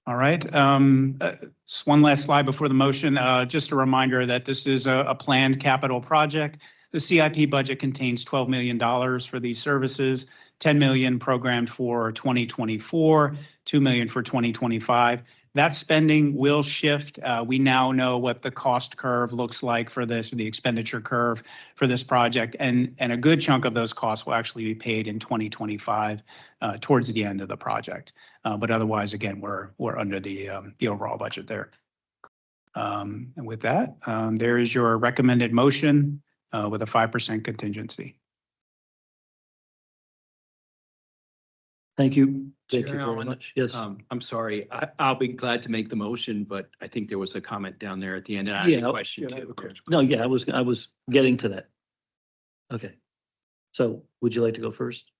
All right, just one last slide before the motion. Just a reminder that this is a planned capital project. The CIP budget contains $12 million for these services, $10 million programmed for 2024, $2 million for 2025. That spending will shift. We now know what the cost curve looks like for this, the expenditure curve for this project, and a good chunk of those costs will actually be paid in 2025 towards the end of the project. But otherwise, again, we're under the overall budget there. And with that, there is your recommended motion with a 5% contingency. Thank you. Thank you Chair very Allen, much. Yes. I'm sorry. I'll be glad to make the motion, but I think there was a comment down there at the end and I had Yeah, a question Yeah, I have too. a question. No, yeah, I was getting to that. Okay. So would you like to go first?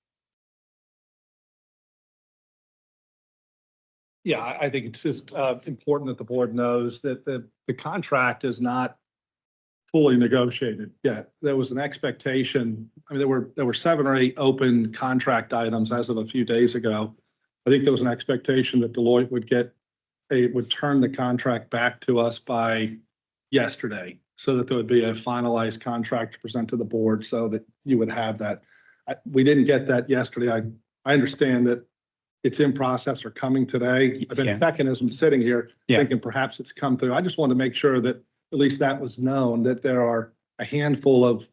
Yeah, I think it's just important that the board knows that the contract is not fully negotiated yet. There was an expectation, I mean, there were 7 or 8 open contract items as of a few days ago. I think there was an expectation that Deloitte would turn the contract back to us by yesterday, so that there would be a finalized contract to present to the board so that you would have that. We didn't get that yesterday. I understand that it's in process or coming today. I've Yeah. been checking as I'm sitting here, Yeah. thinking perhaps it's come through. I just want to make sure that at least that was known, that there are a handful of,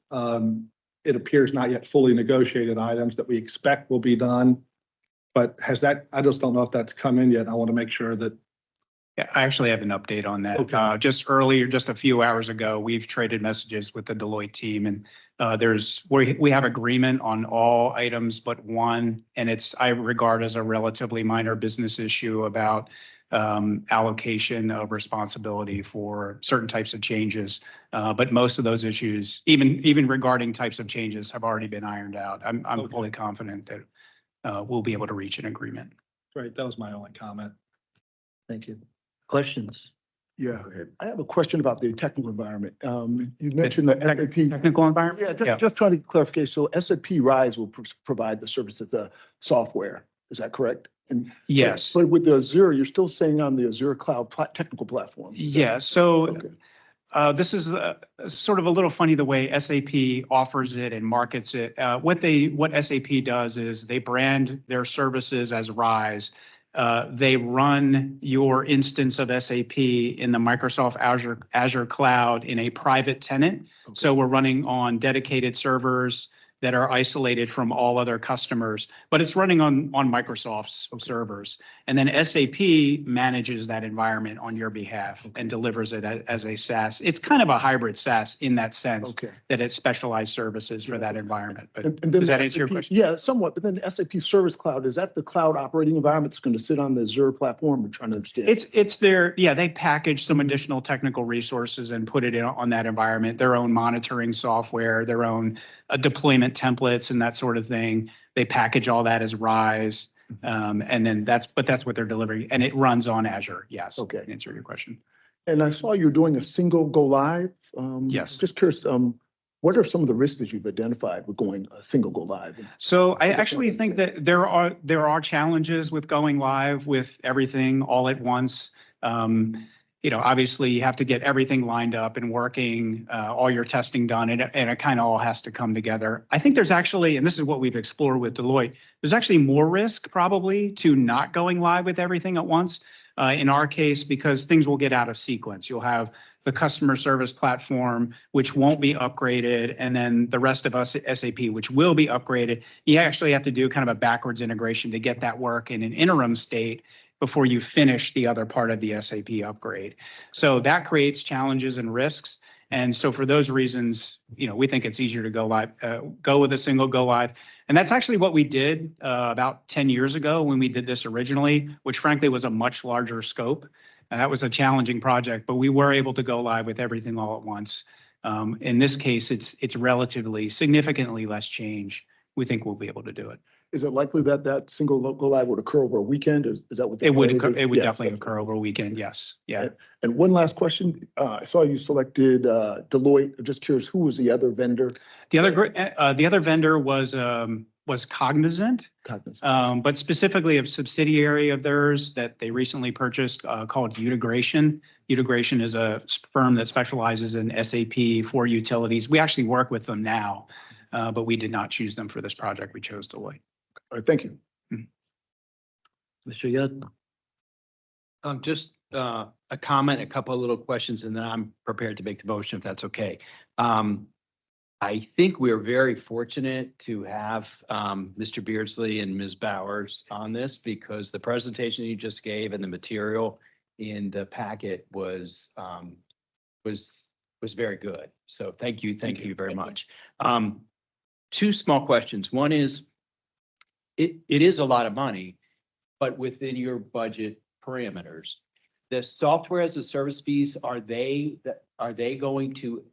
it appears not yet fully negotiated items that we expect will be done. But I just don't know if that's come in yet. I want to make sure that. Yeah, I actually have an update on that. Okay. Just earlier, just a few hours ago, we've traded messages with the Deloitte team and we have agreement on all items but one, and I regard as a relatively minor business issue about allocation of responsibility for certain types of changes. But most of those issues, even regarding types of changes, have already been ironed out. I'm Okay. fully confident that we'll be able to reach an agreement. Right, that was my only comment. Thank you. Questions? Yeah, Go ahead. I have a question about the technical environment. You mentioned the SAP. Technical environment? Yeah, just trying to clarify. So SAP RISE will provide the service of the software. Is that correct? And Yes. But with the Azure, you're still saying on the Azure cloud technical platform. Is that- Yeah, so Okay. this is sort of a little funny the way SAP offers it and markets it. What SAP does is they brand their services as RISE. They run your instance of SAP in the Microsoft Azure cloud in a private tenant. So we're running on dedicated servers that are isolated from all other customers, but it's running on Microsoft's servers. And then SAP manages that environment on your behalf and delivers it as a SaaS. It's kind of a hybrid SaaS in that sense, Okay. that it's specialized services for that environment. But And then does that the answer your SAP question? Yeah, somewhat, but then the SAP Service Cloud, is that the cloud operating environment that's going to sit on the Azure platform? We're trying to understand. It's they package some additional technical resources and put it on that environment, their own monitoring software, their own deployment templates and that sort of thing. They package all that as RISE. And then that's what they're delivering, and it runs on Azure. Yes. Okay. To answer your question. And I saw you're doing a single go live. Yes. Just curious, what are some of the risks that you've identified with going a single go live? So I actually think that there are challenges with going live with everything all at once. Obviously you have to get everything lined up and working, all your testing done, and it kind of all has to come together. I think there's actually, and this is what we've explored with Deloitte, there's actually more risk probably to not going live with everything at once. In our case, because things will get out of sequence. You'll have the customer service platform, which won't be upgraded, and then the rest of us at SAP, which will be upgraded. You actually have to do kind of a backwards integration to get that work in an interim state before you finish the other part of the SAP upgrade. So that creates challenges and risks. And so for those reasons, we think it's easier to go live, go with a single go live. And that's actually what we did about 10 years ago when we did this originally, which frankly was a much larger scope. And that was a challenging project, but we were able to go live with everything all at once. In this case, it's relatively significantly less change. We think we'll be able to do it. Is it likely that that single go live would occur over a weekend? Is that what? It would definitely occur over a weekend. Yes. Yeah. And one last question. I saw you selected Deloitte. I'm just curious, who was the other vendor? The other vendor was Cognizant, but specifically a subsidiary of theirs that they recently purchased called Utegration. Utegration is a firm that specializes in SAP for utilities. We actually work with them now, but we did not choose them for this project. We chose Deloitte. All right, thank you. Mr. Yudd? Just a comment, a couple of little questions, and then I'm prepared to make the motion if that's okay. I think we're very fortunate to have Mr. Beardsley and Ms. Bowers on this because the presentation you just gave and the material in the packet was very good. So thank you very much. Two small questions. One is, it is a lot of money. but within your budget parameters. The software as a service fees, are they going to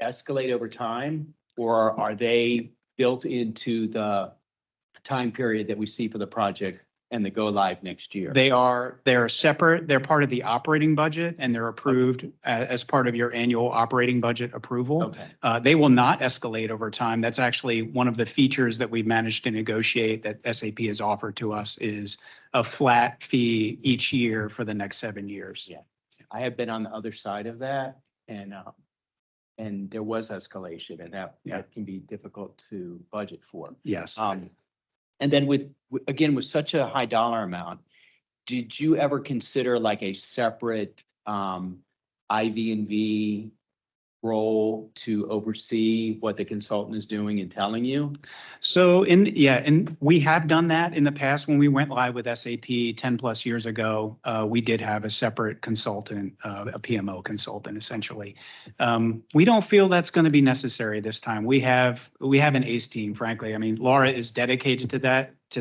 escalate over time? Or are they built into the time period that we see for the project and the go live next year? They're separate. They're part of the operating budget and they're approved as part of your annual operating budget approval. Okay. They will not escalate over time. That's actually one of the features that we've managed to negotiate that SAP has offered to us is a flat fee each year for the next 7 years. Yeah. I have been on the other side of that and there was escalation and that can be difficult to budget for. Yes. And then with such a high dollar amount, did you ever consider like a separate IV&V role to oversee what the consultant is doing and telling you? So and we have done that in the past when we went live with SAP 10 plus years ago. We did have a separate consultant, a PMO consultant, essentially. We don't feel that's going to be necessary this time. We have an ACE team, frankly. I mean, Laura is dedicated to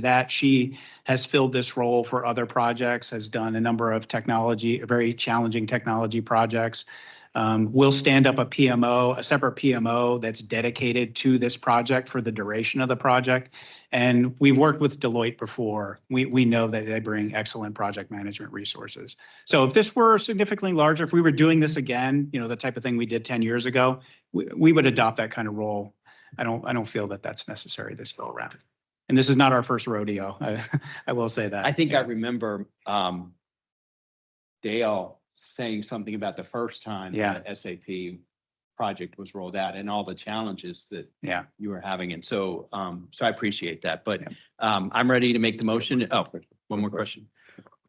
that. She has filled this role for other projects, has done a number of very challenging technology projects. We'll stand up a separate PMO that's dedicated to this project for the duration of the project. And we've worked with Deloitte before. We know that they bring excellent project management resources. So if this were significantly larger, if we were doing this again, the type of thing we did 10 years ago, we would adopt that kind of role. I don't feel that that's necessary this go around. And this is not our first rodeo. I will say that. I think I remember Dale saying something about the first time the SAP project was rolled out and all the challenges that you were having. And so I appreciate that, but I'm ready to make the motion. Oh, one more question.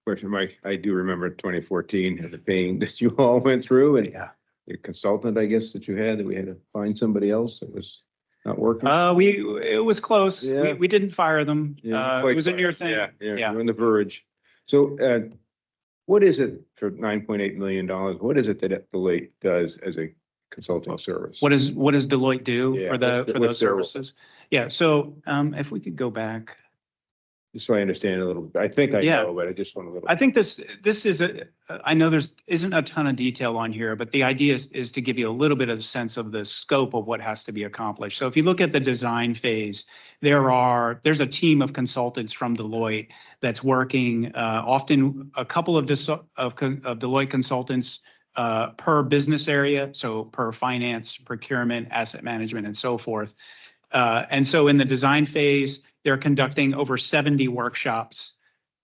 Question, Mike, I do remember 2014, the pain that you all went through and the consultant, I guess, that you had, that we had to find somebody else that was not working. It was close. Yeah. We didn't fire them. It was a near thing. Yeah, you're on the verge. So what is it for $9.8 million? What is it that Deloitte does as a consulting service? What does Deloitte do Yeah, for what's those their- services? Yeah, so if we could go back. Just so I understand a little bit. I think I Yeah. know, but I just want a little. I think this is I know isn't a ton of detail on here, but the idea is to give you a little bit of a sense of the scope of what has to be accomplished. So if you look at the design phase, there's a team of consultants from Deloitte that's working, often a couple of Deloitte consultants per business area, so per finance, procurement, asset management, and so forth. And so in the design phase, they're conducting over 70 workshops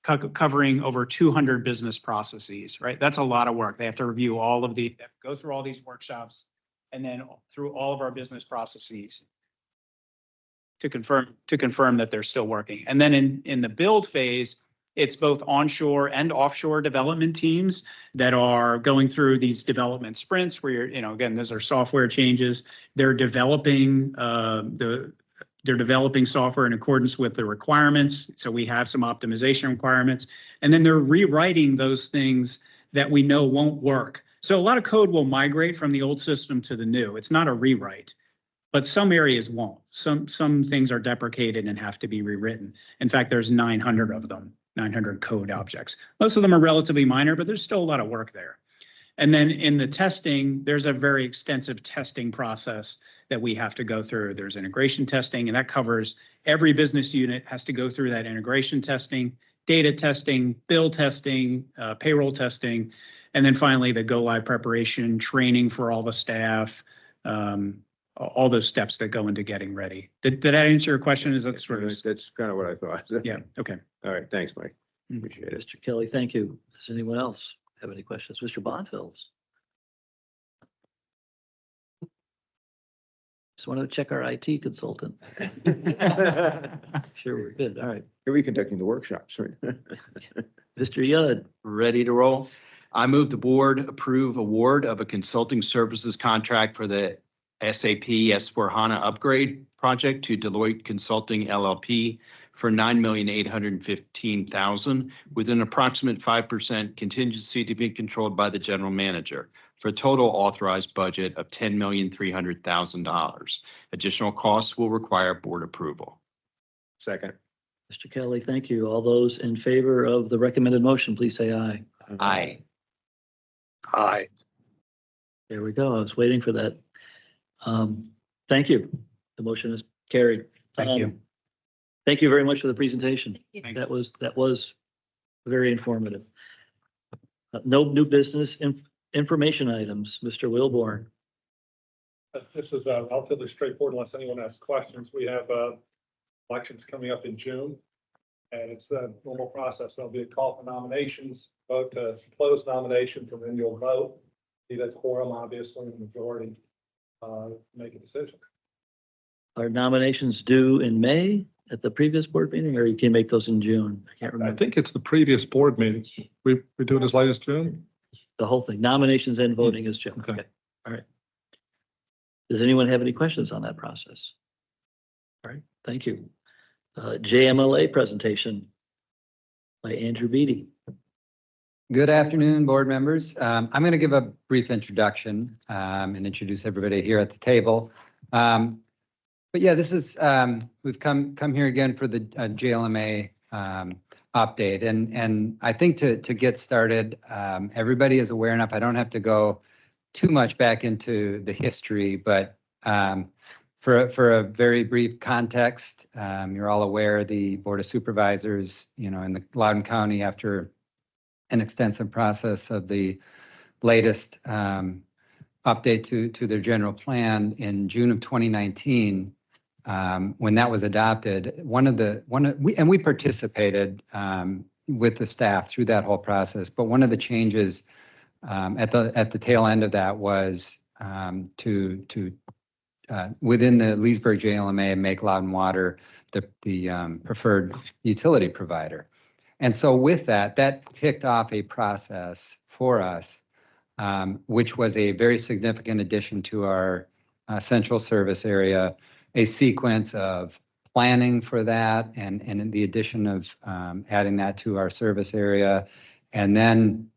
covering over 200 business processes, right? That's a lot of work. They have to review go through all these workshops and then through all of our business processes to confirm that they're still working. And then in the build phase, it's both onshore and offshore development teams that are going through these development sprints where again, those are software changes. They're developing software in accordance with the requirements. So we have some optimization requirements, and then they're rewriting those things that we know won't work. So a lot of code will migrate from the old system to the new. It's not a rewrite, but some areas won't. Some things are deprecated and have to be rewritten. In fact, there's 900 of them, 900 code objects. Most of them are relatively minor, but there's still a lot of work there. And then in the testing, there's a very extensive testing process that we have to go through. There's integration testing, and that covers every business unit has to go through that integration testing, data testing, bill testing, payroll testing, and then finally the go live preparation, training for all the staff, all those steps that go into getting ready. Did that answer your question? That's kind of what I thought. Yeah. Okay. All right. Thanks, Mike. Appreciate it. Mr. Kelly, thank you. Does anyone else have any questions? Mr. Bonfils? Just want to check our IT consultant. Sure, we're good. All right. Here we conducting the workshops, right? Mr. Yudd, Ready to roll? I move the board approve award of a consulting services contract for the SAP S/4HANA upgrade project to Deloitte Consulting LLP for $9,815,000 with an approximate 5% contingency to be controlled by the general manager for a total authorized budget of $10,300,000. Additional costs will require board approval. Second. Mr. Kelly, thank you. All those in favor of the recommended motion, please say aye. Aye. Aye. There we go. I was waiting for that. Thank you. The motion is carried. Thank you. Thank you very much for the presentation. you. That was very informative. No new business information items. Mr. Wilborn. This is relatively straightforward unless anyone has questions. We have elections coming up in June. And it's the normal process. There'll be a call for nominations, vote to close nominations, and then you'll vote. See, that's quorum, obviously, the majority make a decision. Are nominations due in May at the previous board meeting, or you can make those in June? I can't I remember. think it's the previous board meetings. We do it as late as June. The whole thing, nominations and voting is June. Okay. Okay, all right. Does anyone have any questions on that process? All right, thank you. JMLA presentation by Andrew Beatty. Good afternoon, board members. I'm going to give a brief introduction and introduce everybody here at the table. But yeah, this is, we've come here again for the JLMA update. And I think to get started, everybody is aware enough. I don't have to go too much back into the history, but for a very brief context, you're all aware the Board of Supervisors, in the Loudoun County, after an extensive process of the latest update to their general plan in June of 2019, when that was adopted, we participated with the staff through that whole process. But one of the changes at the tail end of that was to within the Leesburg JLMA, make Loudoun Water the preferred utility provider. And so with that kicked off a process for us, which was a very significant addition to our central service area, a sequence of planning for that and the addition of adding that to our service area, and then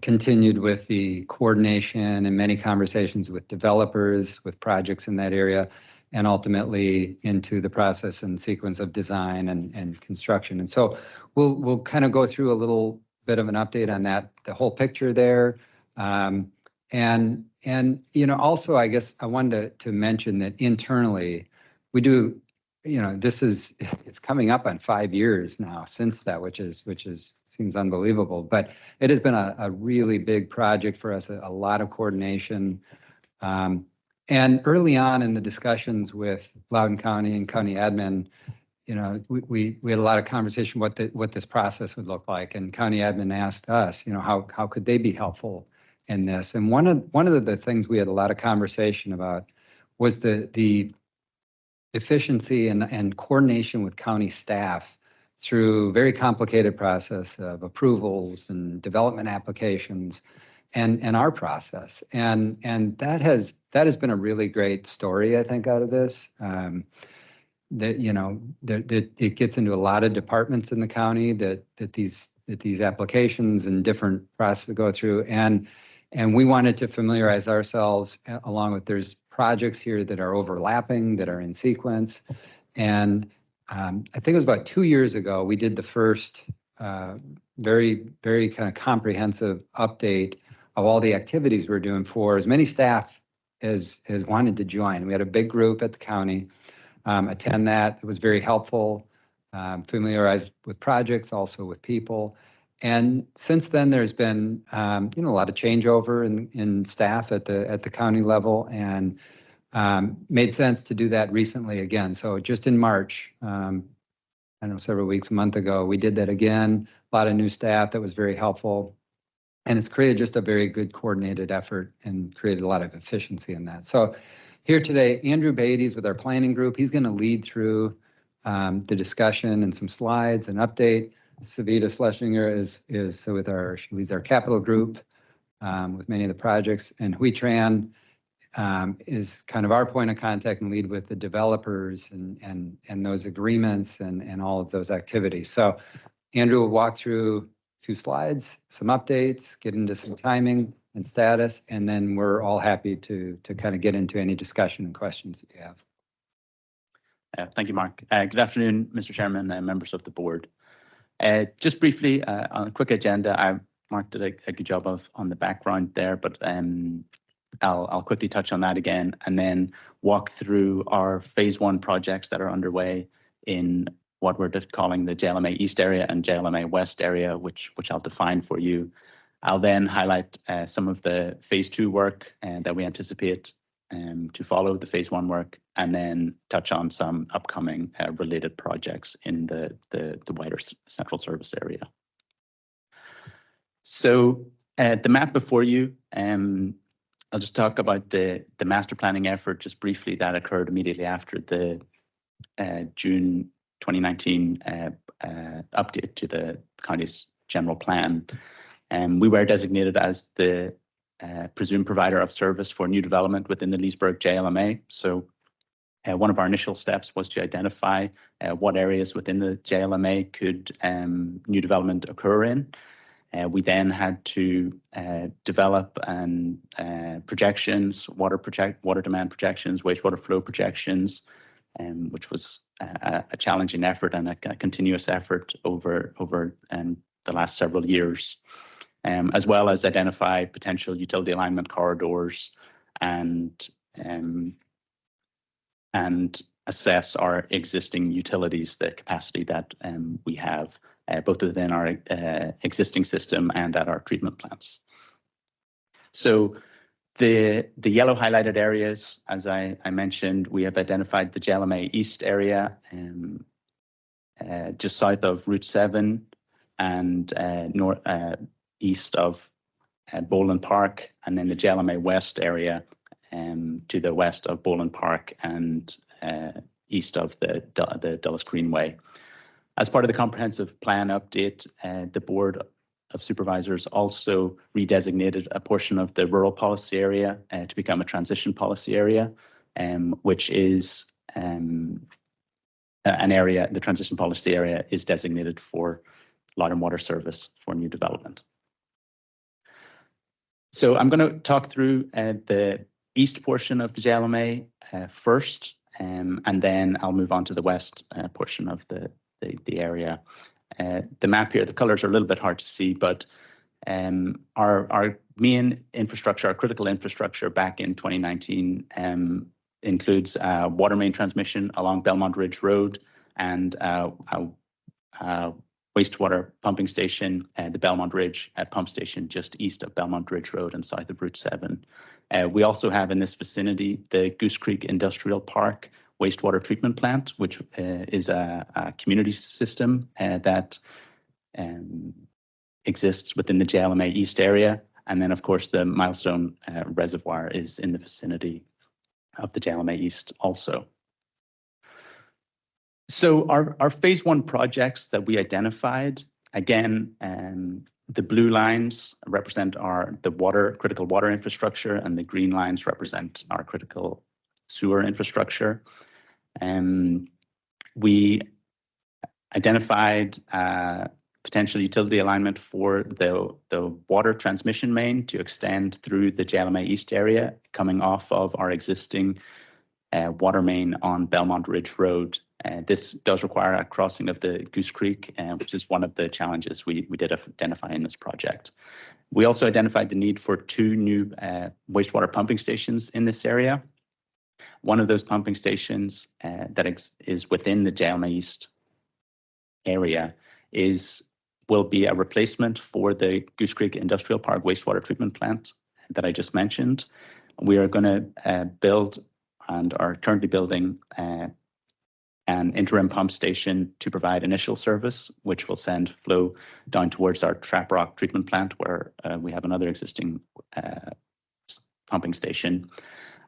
continued with the coordination and many conversations with developers, with projects in that area, and ultimately into the process and sequence of design and construction. And so we'll kind of go through a little bit of an update on that, the whole picture there. And also, I guess I wanted to mention that internally, we do, it's coming up on 5 years now since that, which seems unbelievable, but it has been a really big project for us, a lot of coordination. And early on in the discussions with Loudoun County and county admin, we had a lot of conversation what this process would look like, and county admin asked us, how could they be helpful in this? And one of the things we had a lot of conversation about was the efficiency and coordination with county staff through very complicated process of approvals and development applications and our process. And that has been a really great story, I think, out of this. It gets into a lot of departments in the county that these applications and different processes go through. And we wanted to familiarize ourselves along with there's projects here that are overlapping, that are in sequence. And I think it was about 2 years ago, we did the first very, very kind of comprehensive update of all the activities we're doing for as many staff as wanted to join. We had a big group at the county attend that. It was very helpful, familiarized with projects, also with people. And since then, there's been a lot of changeover in staff at the county level, and made sense to do that recently again. So just in March, several weeks, a month ago, we did that again. A lot of new staff. That was very helpful, and it's created just a very good coordinated effort and created a lot of efficiency in that. So here today, Andrew Beatty's with our planning group. He's going to lead through the discussion and some slides and update. Savita Schlesinger she leads our capital group with many of the projects, and Hui Tran is kind of our point of contact and lead with the developers and those agreements and all of those activities. So Andrew will walk through a few slides, some updates, get into some timing and status, and then we're all happy to kind of get into any discussion and questions that you have. Thank you, Mark. Good afternoon, Mr. Chairman and members of the board. Just briefly, on a quick agenda, Mark did a good job on the background there, but I'll quickly touch on that again and then walk through our phase 1 projects that are underway in what we're just calling the JLMA East area and JLMA West area, which I'll define for you. I'll then highlight some of the phase 2 work that we anticipate to follow the phase 1 work, and then touch on some upcoming related projects in the wider central service area. So the map before you, I'll just talk about the master planning effort just briefly that occurred immediately after the June 2019 update to the county's general plan. We were designated as the presumed provider of service for new development within the Leesburg JLMA. So one of our initial steps was to identify what areas within the JLMA could new development occur in. We then had to develop projections, water demand projections, wastewater flow projections, which was a challenging effort and a continuous effort over the last several years, as well as identify potential utility alignment corridors and assess our existing utilities, the capacity that we have both within our existing system and at our treatment plants. So the yellow highlighted areas, as I mentioned, we have identified the JLMA East area just south of Route 7 and east of Boland Park, and then the JLMA West area to the west of Boland Park and east of the Dulles Greenway. As part of the comprehensive plan update, the Board of Supervisors also redesignated a portion of the rural policy area to become a transition policy area, which is an area, the transition policy area is designated for light and water service for new development. So I'm going to talk through the east portion of the JLMA first, and then I'll move on to the west portion of the area. The map here, the colors are a little bit hard to see, but our main infrastructure, our critical infrastructure back in 2019 includes water main transmission along Belmont Ridge Road and a wastewater pumping station, the Belmont Ridge pump station just east of Belmont Ridge Road and south of Route 7. We also have in this vicinity the Goose Creek Industrial Park wastewater treatment plant, which is a community system that exists within the JLMA East area. And then, of course, the Milestone Reservoir is in the vicinity of the JLMA East also. So our phase 1 projects that we identified, again, the blue lines represent the critical water infrastructure, and the green lines represent our critical sewer infrastructure. We identified potential utility alignment for the water transmission main to extend through the JLMA East area, coming off of our existing water main on Belmont Ridge Road. This does require a crossing of the Goose Creek, which is one of the challenges we did identify in this project. We also identified the need for 2 new wastewater pumping stations in this area. One of those pumping stations that is within the JLMA East area will be a replacement for the Goose Creek Industrial Park wastewater treatment plant that I just mentioned. We are going to build and are currently building an interim pump station to provide initial service, which will send flow down towards our Trap Rock treatment plant, where we have another existing pumping station.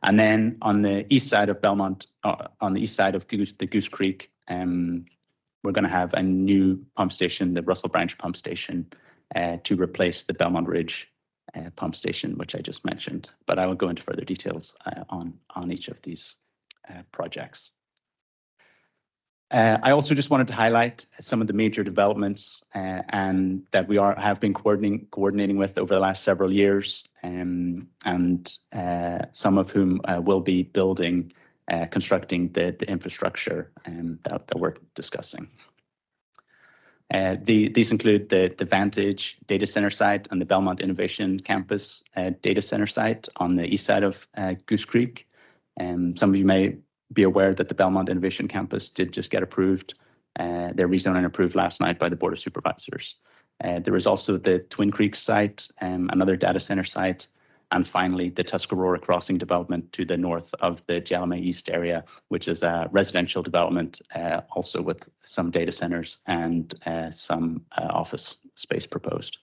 And then on the east side of Belmont, on the east side of the Goose Creek, we're going to have a new pump station, the Russell Branch pump station, to replace the Belmont Ridge pump station, which I just mentioned. But I will go into further details on each of these projects. I also just wanted to highlight some of the major developments and that we have been coordinating with over the last several years, and some of whom will be building constructing the infrastructure that we're discussing. These include the Vantage data center site and the Belmont Innovation Campus data center site on the east side of Goose Creek. Some of you may be aware that the Belmont Innovation Campus did just get approved. Their rezoning approved last night by the Board of Supervisors. There is also the Twin Creeks site, another data center site, and finally the Tuscarora Crossing development to the north of the Jalamae East area, which is a residential development, also with some data centers and some office space proposed.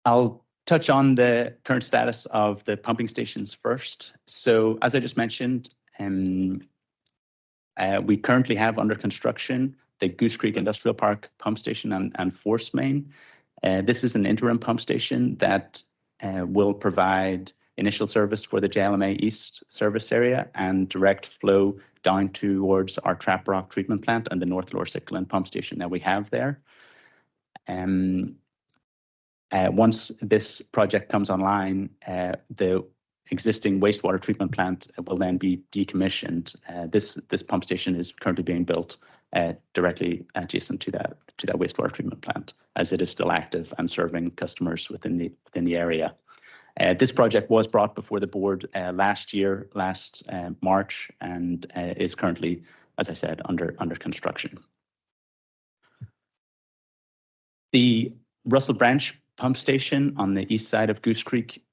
I'll touch on the current status of the pumping stations first. So as I just mentioned, we currently have under construction the Goose Creek Industrial Park pump station and force main. This is an interim pump station that will provide initial service for the Jalamae East service area and direct flow down towards our Trap Rock treatment plant and the North Lower Sickland pump station that we have there. Once this project comes online, the existing wastewater treatment plant will then be decommissioned. This pump station is currently being built directly adjacent to that wastewater treatment plant, as it is still active and serving customers within the area. This project was brought before the board last March, and is currently, as I said, under construction. The Russell Branch pump station on the east side of Goose Creek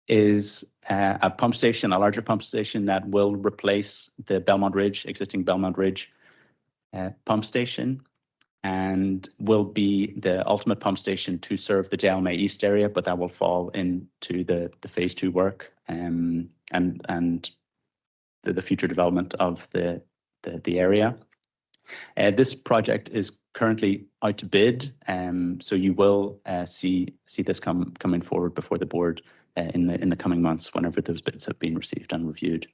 is a pump station, a larger pump station that will replace the existing Belmont Ridge pump station, and will be the ultimate pump station to serve the Jalamae East area, but that will fall into the phase 2 work and the future development of the area. This project is currently out to bid, so you will see this coming forward before the board in the coming months, whenever those bids have been received and reviewed.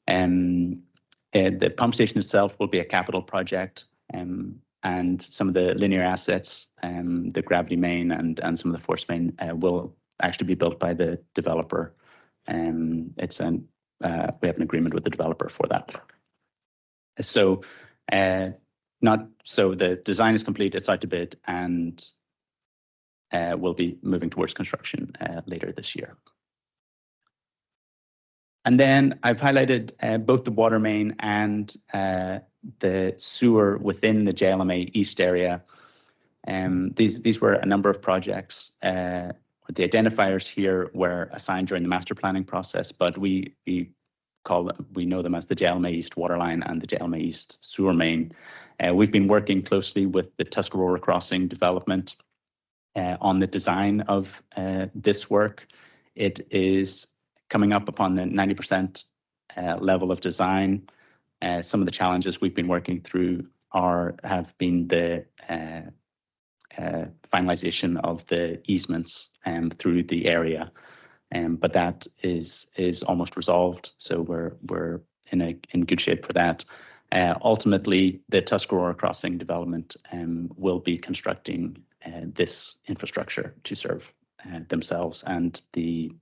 The pump station itself will be a capital project, and some of the linear assets, the gravity main and some of the force main will actually be built by the developer. We have an agreement with the developer for that. So the design is complete, it's out to bid, and we'll be moving towards construction later this year. And then I've highlighted both the water main and the sewer within the Jalamae East area. These were a number of projects. The identifiers here were assigned during the master planning process, but we know them as the Jalamae East Waterline and the Jalamae East Sewer Main. We've been working closely with the Tuscarora Crossing development on the design of this work. It is coming up upon the 90% level of design. Some of the challenges we've been working through have been the finalization of the easements through the area. But that is almost resolved, so we're in good shape for that. Ultimately, the Tuscarora Crossing development will be constructing this infrastructure to serve themselves and the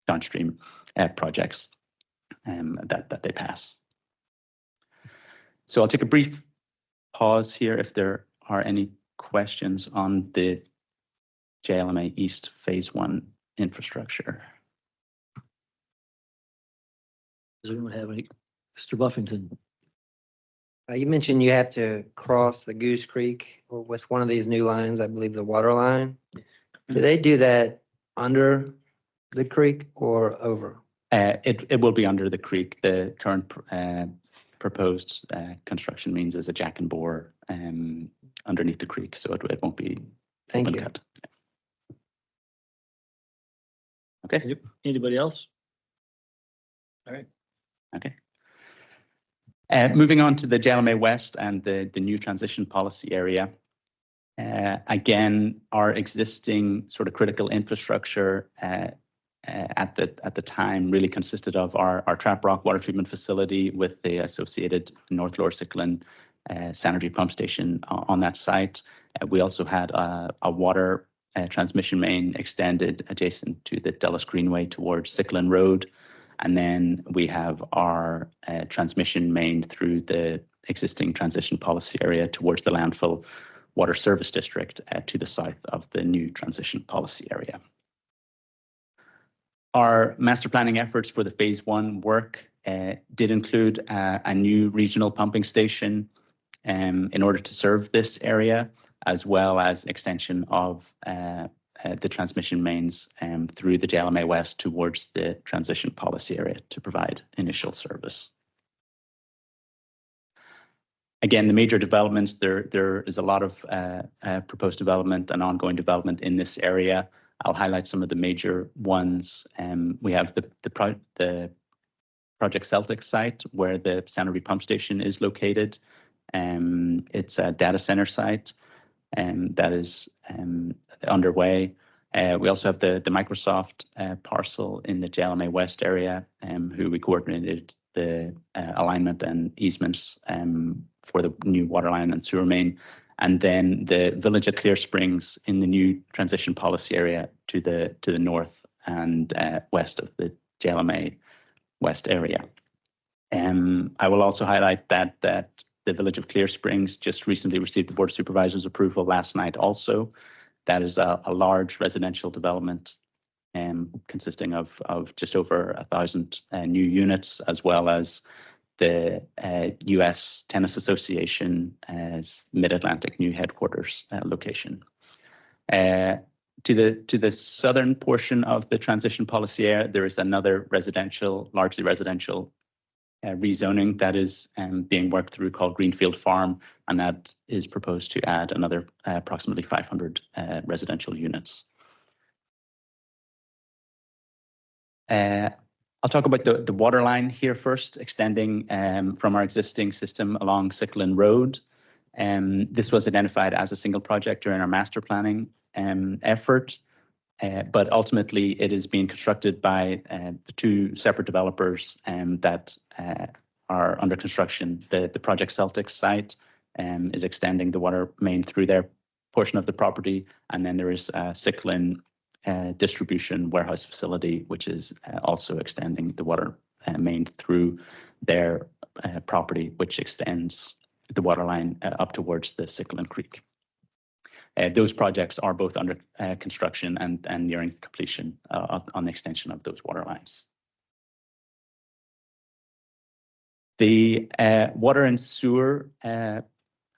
downstream projects that they pass. So I'll take a brief pause here if there are any questions on the Jalamae East Phase 1 infrastructure. Does anyone have any? Mr. Buffington? You mentioned you have to cross the Goose Creek with one of these new lines, I believe the water line. Do they do that under the creek or over? It will be under the creek. The current proposed construction means is a jack and bore underneath the creek, so it won't be open cut. Okay. Anybody else? All right. Okay. Moving on to the Jalamae West and the new transition policy area. Again, our existing sort of critical infrastructure at the time really consisted of our Trap Rock water treatment facility with the associated North Lower Sickland Sanergy pump station on that site. We also had a water transmission main extended adjacent to the Dulles Greenway towards Sickland Road. And then we have our transmission main through the existing transition policy area towards the landfill water service district to the south of the new transition policy area. Our master planning efforts for the phase 1 work did include a new regional pumping station in order to serve this area, as well as extension of the transmission mains through the JLMA West towards the transition policy area to provide initial service. Again, the major developments, there is a lot of proposed development and ongoing development in this area. I'll highlight some of the major ones. We have the Project Celtic site where the Sanity Pump Station is located. It's a data center site that is underway. We also have the Microsoft parcel in the JLMA West area, who we coordinated the alignment and easements for the new water line and sewer main. And then the village of Clear Springs in the new transition policy area to the north and west of the JLMA West area. I will also highlight that the village of Clear Springs just recently received the Board of Supervisors approval last night also. That is a large residential development consisting of just over 1,000 new units, as well as the U.S. Tennis Association as Mid-Atlantic new headquarters location. To the southern portion of the transition policy area, there is another residential, largely residential rezoning that is being worked through called Greenfield Farm, and that is proposed to add another approximately 500 residential units. I'll talk about the water line here first, extending from our existing system along Sickland Road. This was identified as a single project during our master planning effort, but ultimately it is being constructed by the two separate developers that are under construction. The Project Celtic site is extending the water main through their portion of the property, and then there is Sickland distribution warehouse facility, which is also extending the water main through their property, which extends the water line up towards the Sickland Creek. Those projects are both under construction and nearing completion on the extension of those water lines. The water and sewer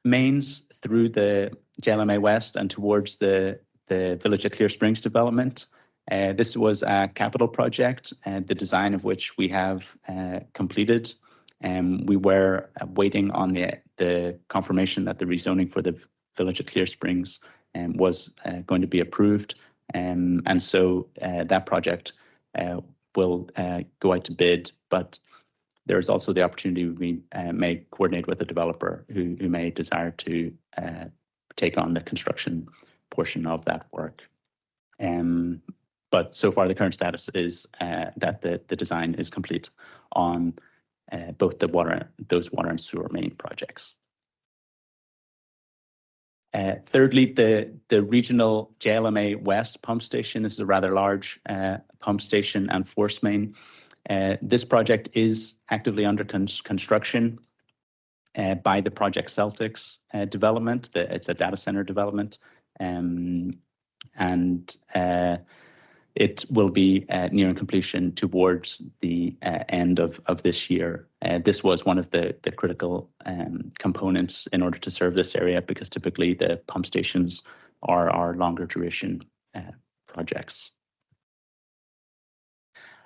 mains through the JLMA West and towards the Village of Clear Springs development. This was a capital project, the design of which we have completed. We were waiting on the confirmation that the rezoning for the Village of Clear Springs was going to be approved. And so that project will go out to bid, but there's also the opportunity we may coordinate with the developer who may desire to take on the construction portion of that work. But so far the current status is that the design is complete on both those water and sewer main projects. Thirdly, the regional JLMA West pump station. This is a rather large pump station and force main. This project is actively under construction by the Project Celtics development. It's a data center development, and it will be nearing completion towards the end of this year. This was one of the critical components in order to serve this area, because typically the pump stations are longer duration projects.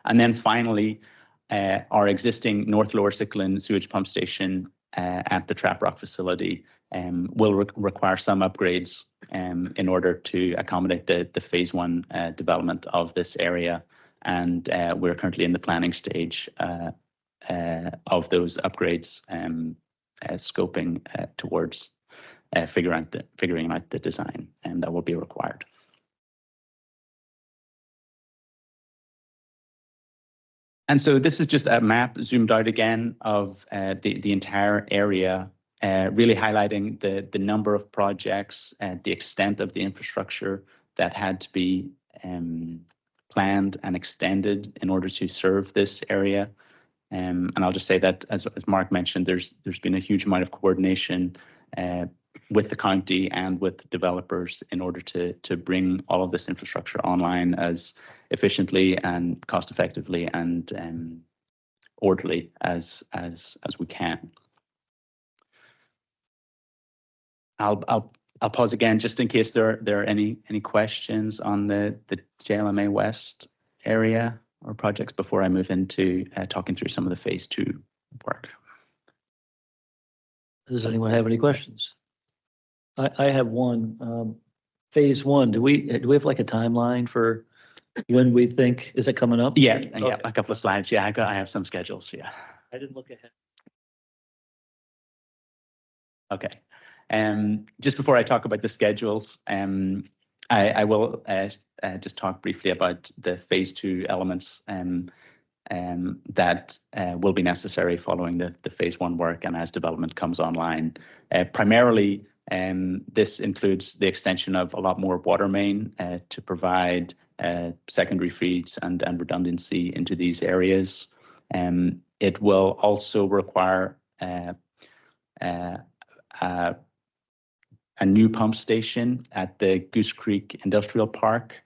And then finally, our existing North Lower Sickland sewage pump station at the Trap Rock facility will require some upgrades in order to accommodate the phase 1 development of this area. And we're currently in the planning stage of those upgrades, scoping towards figuring out the design that will be required. And so this is just a map zoomed out again of the entire area, really highlighting the number of projects, the extent of the infrastructure that had to be planned and extended in order to serve this area. And I'll just say that, as Mark mentioned, there's been a huge amount of coordination with the county and with developers in order to bring all of this infrastructure online as efficiently and cost effectively and orderly as we can. I'll pause again just in case there are any questions on the JLMA West area or projects before I move into talking through some of the phase 2 work. Does anyone have any questions? I have one. Phase 1, do we have like a timeline for when we think, is it coming up? Yeah, Okay. a couple of slides. Yeah, I have some schedules. Yeah. I didn't look ahead. Okay. Just before I talk about the schedules, I will just talk briefly about the phase 2 elements that will be necessary following the phase 1 work and as development comes online. Primarily, this includes the extension of a lot more water main to provide secondary feeds and redundancy into these areas. It will also require a new pump station at the Goose Creek Industrial Park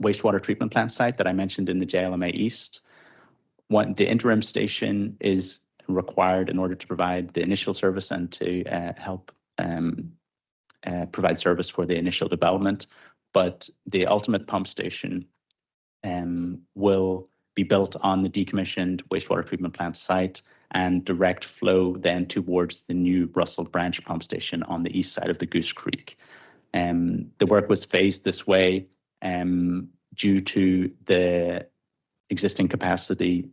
wastewater treatment plant site that I mentioned in the JLMA East. The interim station is required in order to provide the initial service and to help provide service for the initial development. But the ultimate pump station will be built on the decommissioned wastewater treatment plant site and direct flow then towards the new Russell Branch pump station on the east side of the Goose Creek. The work was phased this way due to the existing capacity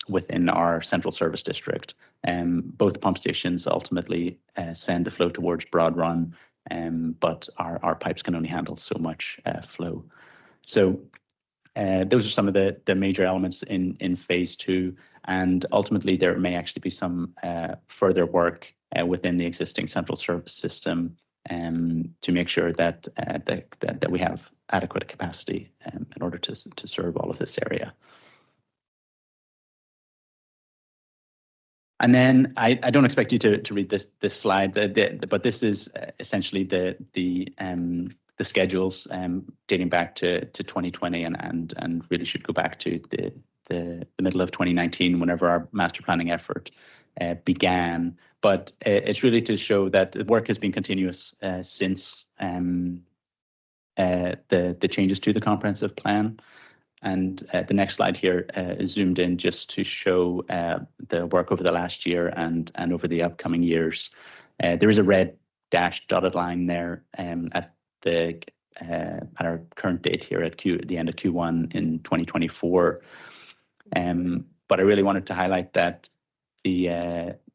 within our central service district. Both pump stations ultimately send the flow towards Broad Run, but our pipes can only handle so much flow. So those are some of the major elements in phase 2. And ultimately, there may actually be some further work within the existing central service system to make sure that we have adequate capacity in order to serve all of this area. And then I don't expect you to read this slide, but this is essentially the schedules dating back to 2020 and really should go back to the middle of 2019, whenever our master planning effort began. But it's really to show that the work has been continuous since the changes to the comprehensive plan. And the next slide here is zoomed in just to show the work over the last year and over the upcoming years. There is a red dashed dotted line there at our current date here at the end of Q1 in 2024. But I really wanted to highlight that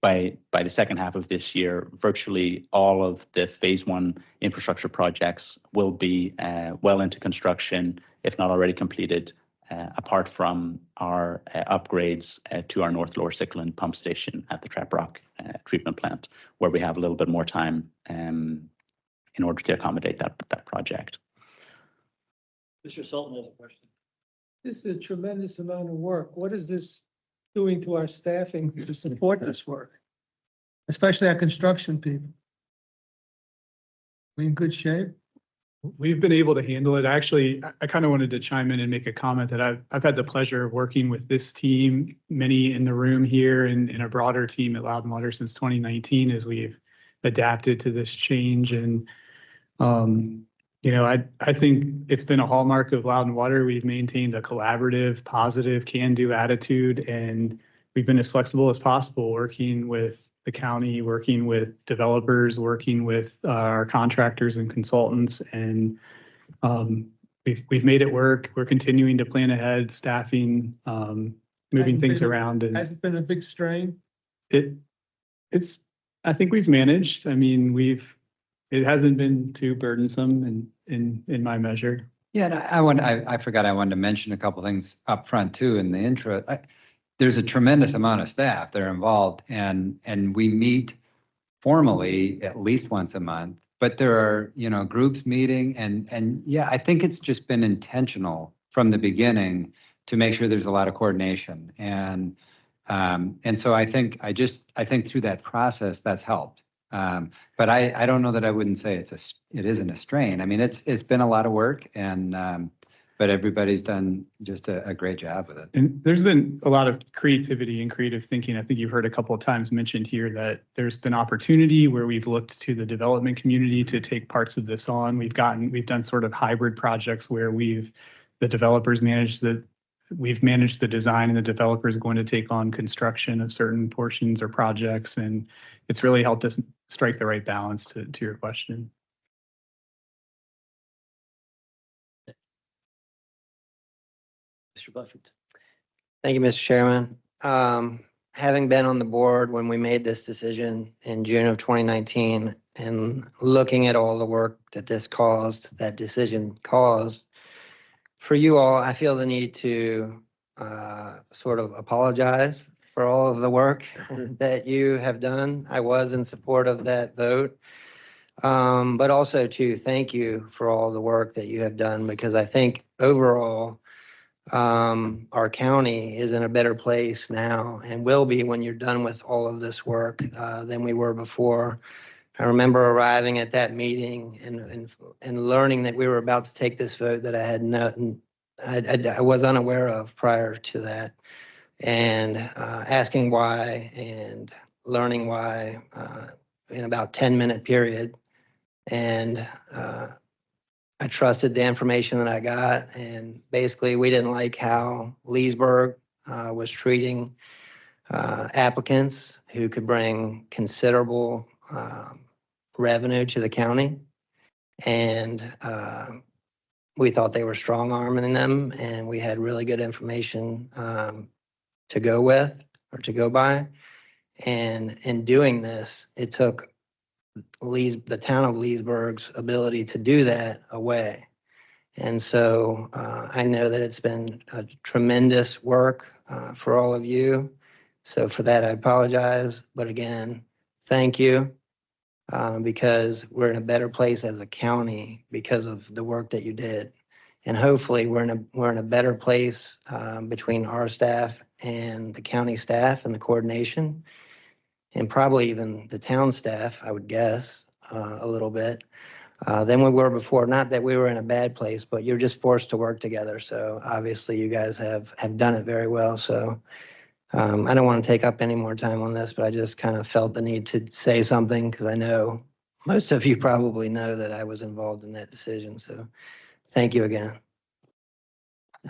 by the second half of this year, virtually all of the phase 1 infrastructure projects will be well into construction, if not already completed, apart from our upgrades to our North Lower Sickland pump station at the Trap Rock treatment plant, where we have a little bit more time in order to accommodate that project. Mr. Sultan has a question. This is a tremendous amount of work. What is this doing to our staffing to support this work? Especially our construction people. We in good shape? We've been able to handle it. Actually, I kind of wanted to chime in and make a comment that I've had the pleasure of working with this team, many in the room here and in a broader team at Loudon Water since 2019 as we've adapted to this change. And I think it's been a hallmark of Loudon Water. We've maintained a collaborative, positive, can-do attitude, and we've been as flexible as possible, working with the county, working with developers, working with our contractors and consultants, and we've made it work. We're continuing to plan ahead, staffing, moving things around. And has it been a big strain? I think we've managed. I mean, it hasn't been too burdensome in my measure. Yeah, and I forgot I wanted to mention a couple things up front too in the intro. There's a tremendous amount of staff that are involved, and we meet formally at least once a month but there are, you know, groups meeting and yeah, I think it's just been intentional from the beginning to make sure there's a lot of coordination. And so I think through that process, that's helped. But I don't know that I wouldn't say it isn't a strain. I mean, it's been a lot of work but everybody's done just a great job with it. And there's been a lot of creativity and creative thinking. I think you've heard a couple of times mentioned here that there's been opportunity where we've looked to the development community to take parts of this on. We've done sort of hybrid projects where we've managed the design and the developer is going to take on construction of certain portions or projects. And it's really helped us strike the right balance to your question. Mr. Buffett. Thank you, Mr. Chairman. Having been on the board when we made this decision in June of 2019 and looking at all the work that that decision caused, for you all, I feel the need to sort of apologize for all of the work that you have done. I was in support of that vote. But also to thank you for all the work that you have done, because I think overall, our county is in a better place now and will be when you're done with all of this work than we were before. I remember arriving at that meeting and learning that we were about to take this vote that I was unaware of prior to that, and asking why and learning why in about 10-minute period. And I trusted the information that I got, and basically we didn't like how Leesburg was treating applicants who could bring considerable revenue to the county. And we thought they were strong arming them, and we had really good information to go with or to go by. And in doing this, it took the town of Leesburg's ability to do that away. And so I know that it's been a tremendous work for all of you. So for that, I apologize. But again, thank you, because we're in a better place as a county because of the work that you did. And hopefully we're in a better place between our staff and the county staff and the coordination, and probably even the town staff, I would guess, a little bit, than we were before. Not that we were in a bad place, but you're just forced to work together. So obviously you guys have done it very well. So I don't want to take up any more time on this, but I just kind of felt the need to say something because I know most of you probably know that I was involved in that decision. So thank you again.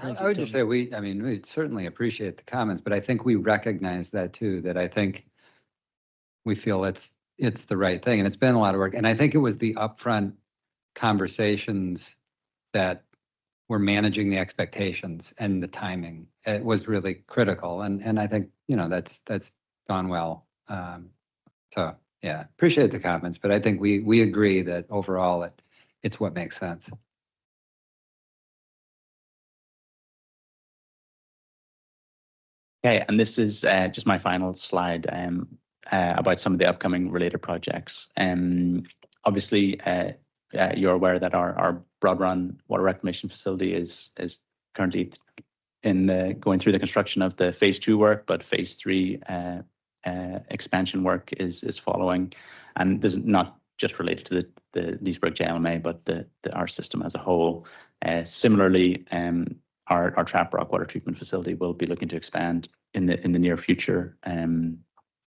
I would just say we certainly appreciate the comments, but I think we recognize that too, that I think we feel it's the right thing, and it's been a lot of work. And I think it was the upfront conversations that were managing the expectations and the timing. It was really critical, and I think that's gone well. So yeah, appreciate the comments, but I think we agree that overall it's what makes sense. Okay, and this is just my final slide about some of the upcoming related projects. Obviously, you're aware that our Broad Run water reclamation facility is currently going through the construction of the phase 2 work, but phase 3 expansion work is following, and this is not just related to the Leesburg JLMA, but our system as a whole. Similarly, our Trap Rock water treatment facility will be looking to expand in the near future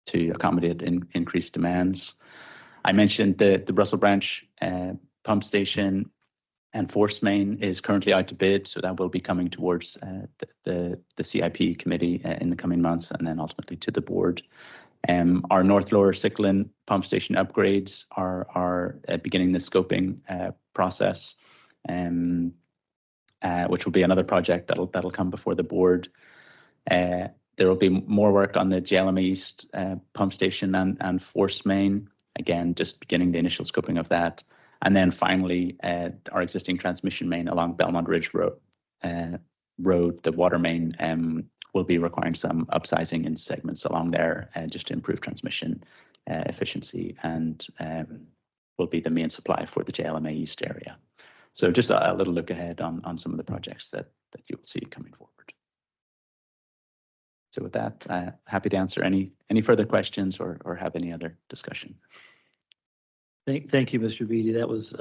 to accommodate increased demands. I mentioned the Russell Branch pump station and force main is currently out to bid, so that will be coming towards the CIP committee in the coming months, and then ultimately to the board. Our North Lower Sickland pump station upgrades are beginning the scoping process, which will be another project that'll come before the board. There will be more work on the JLMA East pump station and force main. Again, just beginning the initial scoping of that. And then finally, our existing transmission main along Belmont Ridge Road, the water main, will be requiring some upsizing in segments along there just to improve transmission efficiency and will be the main supply for the JLMA East area. So just a little look ahead on some of the projects that you will see coming forward. So with that, happy to answer any further questions or have any other discussion. Thank you, Mr. Beatty. That was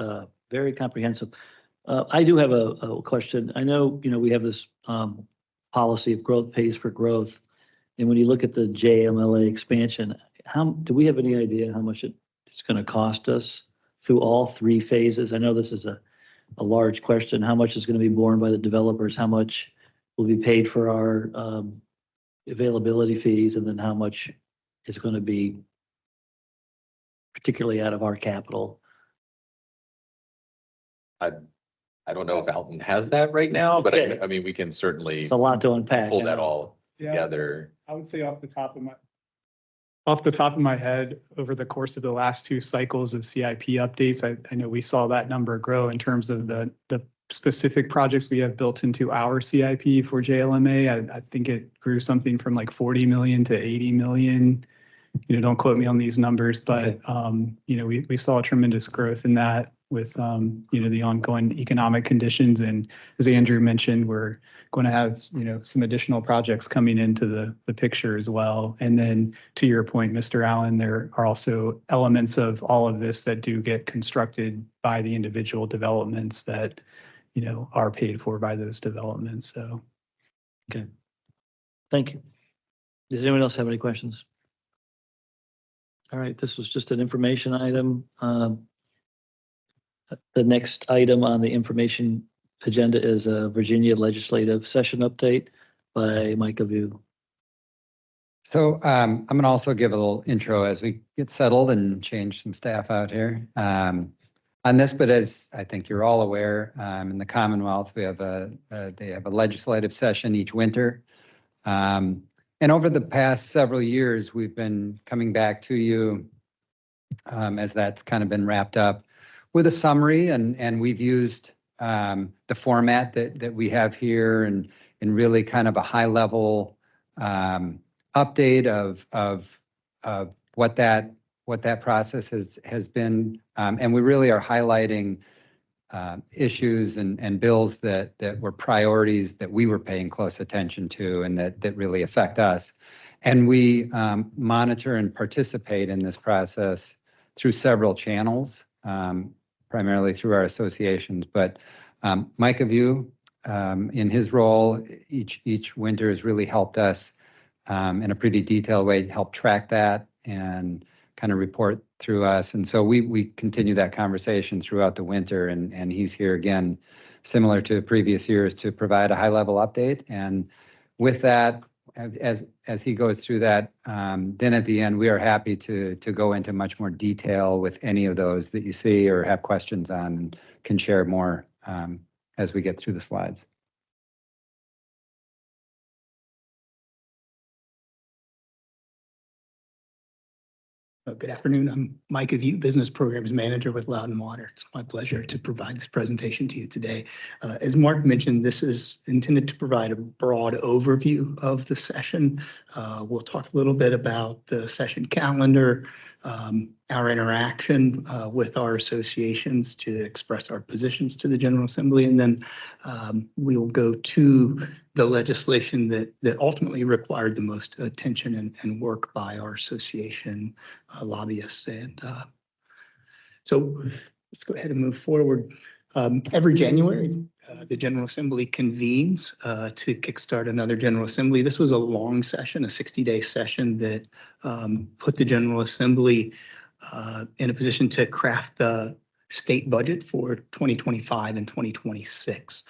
very comprehensive. I do have a question. I know, we have this policy of growth pays for growth. And when you look at the JMLA expansion, do we have any idea how much it's going to cost us through all three phases? I know this is a large question. How much is going to be borne by the developers? How much will be paid for our availability fees? And then how much is going to be particularly out of our capital? I don't know if Alton has that right now, but Okay. I mean, we can certainly It's a lot to unpack. pull I that know. all Yeah. together. I would say off the top of my head, over the course of the last two cycles of CIP updates, I know we saw that number grow in terms of the specific projects we have built into our CIP for JLMA. I think it grew something from like 40 million to 80 million. Don't quote me on these numbers, but we saw a tremendous growth in that with the ongoing economic conditions. And as Andrew mentioned, we're going to have some additional projects coming into the picture as well. And then to your point, Mr. Allen, there are also elements of all of this that do get constructed by the individual developments that are paid for by those developments. So Okay. Thank you. Does anyone else have any questions? All right, this was just an information item. The next item on the information agenda is a Virginia legislative session update by Micah View. So I'm going to also give a little intro as we get settled and change some staff out here on this. But as I think you're all aware, in the Commonwealth, they have a legislative session each winter. And over the past several years, we've been coming back to you as that's kind of been wrapped up with a summary, and we've used the format that we have here and really kind of a high level update of what that process has been. And we really are highlighting issues and bills that were priorities that we were paying close attention to and that really affect us. And we monitor and participate in this process through several channels, primarily through our associations. But Micah View, in his role, each winter has really helped us in a pretty detailed way to help track that and kind of report through us. And so we continue that conversation throughout the winter, and he's here again, similar to previous years, to provide a high level update. And with that, as he goes through that, then at the end, we are happy to go into much more detail with any of those that you see or have questions on, and can share more as we get through the slides. Good afternoon. I'm Micah View, Business Programs Manager with Loudoun Water. It's my pleasure to provide this presentation to you today. As Mark mentioned, this is intended to provide a broad overview of the session. We'll talk a little bit about the session calendar, our interaction with our associations to express our positions to the General Assembly, and then we will go to the legislation that ultimately required the most attention and work by our association lobbyists. And so let's go ahead and move forward. Every January, the General Assembly convenes to kickstart another General Assembly. This was a long session, a 60-day session that put the General Assembly in a position to craft the state budget for 2025 and 2026.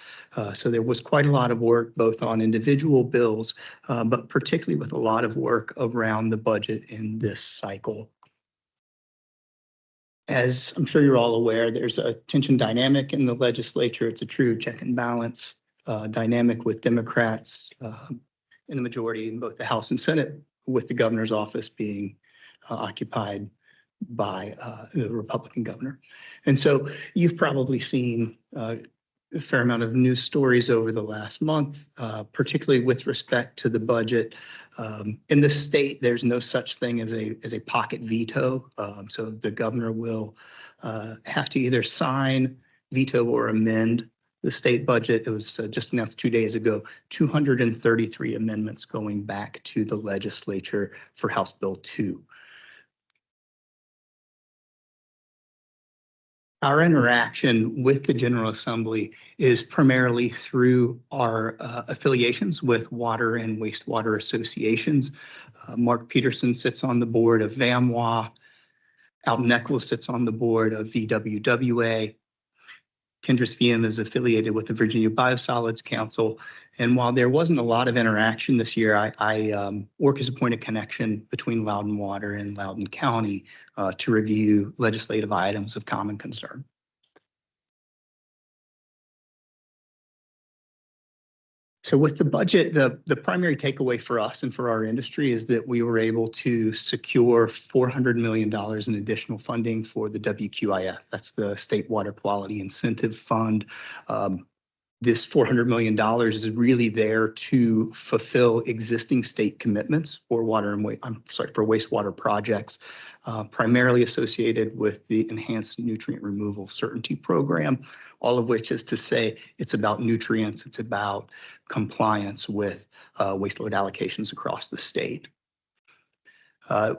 So there was quite a lot of work both on individual bills, but particularly with a lot of work around the budget in this cycle. As I'm sure you're all aware, there's a tension dynamic in the legislature. It's a true check and balance dynamic with Democrats in the majority in both the House and Senate, with the governor's office being occupied by the Republican governor. And so you've probably seen a fair amount of news stories over the last month, particularly with respect to the budget. In the state, there's no such thing as a pocket veto. So the governor will have to either sign, veto, or amend the state budget. It was just announced 2 days ago, 233 amendments going back to the legislature for House Bill 2. Our interaction with the General Assembly is primarily through our affiliations with water and wastewater associations. Mark Peterson sits on the board of VAMWA. Alton Eccles sits on the board of VWWA. Kendris VM is affiliated with the Virginia Biosolids Council. And while there wasn't a lot of interaction this year, I work as a point of connection between Loudoun Water and Loudoun County to review legislative items of common concern. So with the budget, the primary takeaway for us and for our industry is that we were able to secure $400 million in additional funding for the WQIF. That's the State Water Quality Incentive Fund. This $400 million is really there to fulfill existing state commitments for for wastewater projects, primarily associated with the Enhanced Nutrient Removal Certainty Program, all of which is to say it's about nutrients, it's about compliance with waste load allocations across the state.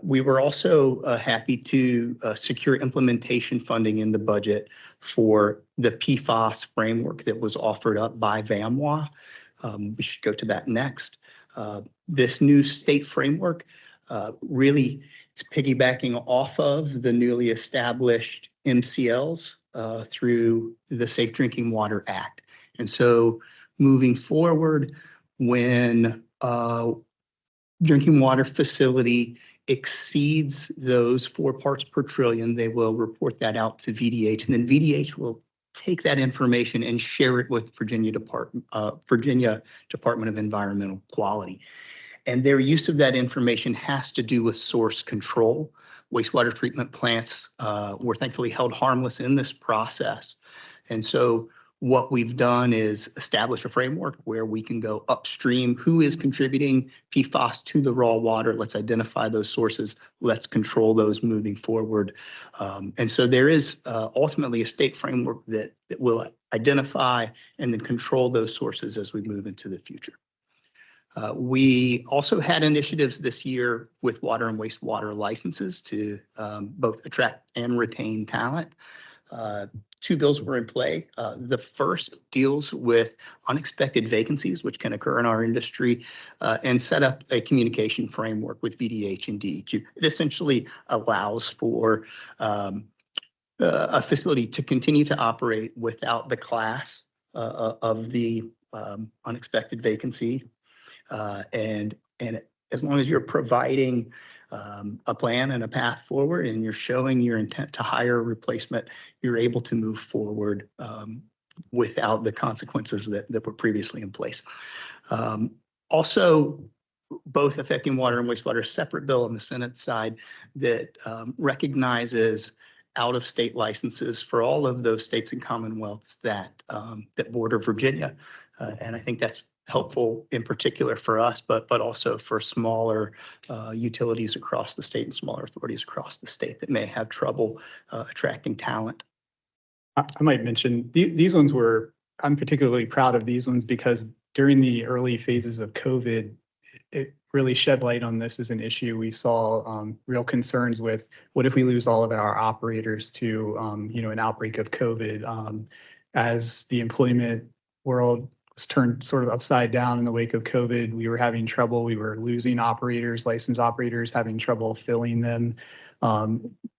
We were also happy to secure implementation funding in the budget for the PFAS framework that was offered up by VAMWA. We should go to that next. This new state framework really it's piggybacking off of the newly established MCLs through the Safe Drinking Water Act. And so moving forward, when drinking water facility exceeds those 4 parts per trillion, they will report that out to VDH, and then VDH will take that information and share it with Virginia Department of Environmental Quality. And their use of that information has to do with source control. Wastewater treatment plants were thankfully held harmless in this process. And so what we've done is establish a framework where we can go upstream. Who is contributing PFAS to the raw water? Let's identify those sources. Let's control those moving forward. And so there is ultimately a state framework that will identify and then control those sources as we move into the future. We also had initiatives this year with water and wastewater licenses to both attract and retain talent. 2 bills were in play. The first deals with unexpected vacancies, which can occur in our industry, and set up a communication framework with VDH and DEQ. It essentially allows for a facility to continue to operate without the class of the unexpected vacancy. And as long as you're providing a plan and a path forward and you're showing your intent to hire a replacement, you're able to move forward without the consequences that were previously in place. Also, both affecting water and wastewater, a separate bill on the Senate side that recognizes out-of-state licenses for all of those states and commonwealths that border Virginia. And I think that's helpful in particular for us, but also for smaller utilities across the state and smaller authorities across the state that may have trouble attracting talent. I might mention these ones I'm particularly proud of these ones because during the early phases of COVID, it really shed light on this as an issue. We saw real concerns with what if we lose all of our operators to an outbreak of COVID as the employment world was turned sort of upside down in the wake of COVID. We were having trouble. We were losing operators, licensed operators, having trouble filling them.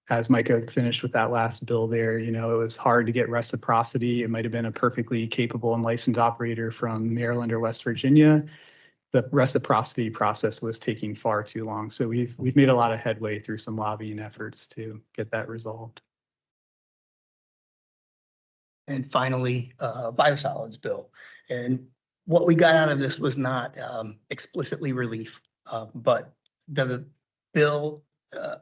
As Micah finished with that last bill there, it was hard to get reciprocity. It might have been a perfectly capable and licensed operator from Maryland or West Virginia. The reciprocity process was taking far too long. So we've made a lot of headway through some lobbying efforts to get that resolved. And finally, biosolids bill. And what we got out of this was not explicitly relief, but the bill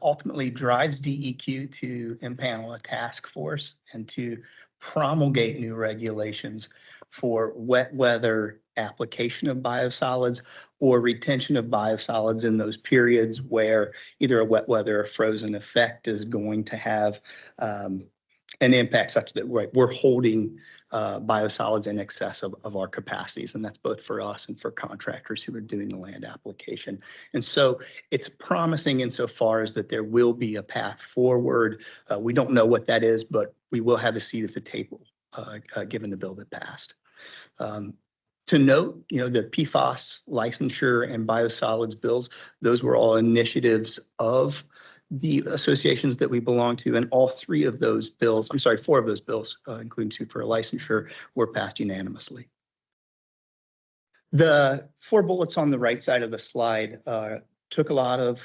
ultimately drives DEQ to impanel a task force and to promulgate new regulations for wet weather application of biosolids or retention of biosolids in those periods where either a wet weather or frozen effect is going to have an impact such that we're holding biosolids in excess of our capacities. And that's both for us and for contractors who are doing the land application. And so it's promising insofar as that there will be a path forward. We don't know what that is, but we will have a seat at the table given the bill that passed. To note, the PFAS licensure and biosolids bills, those were all initiatives of the associations that we belong to, and all four of those bills, including two for a licensure, were passed unanimously. The 4 bullets on the right side of the slide took a lot of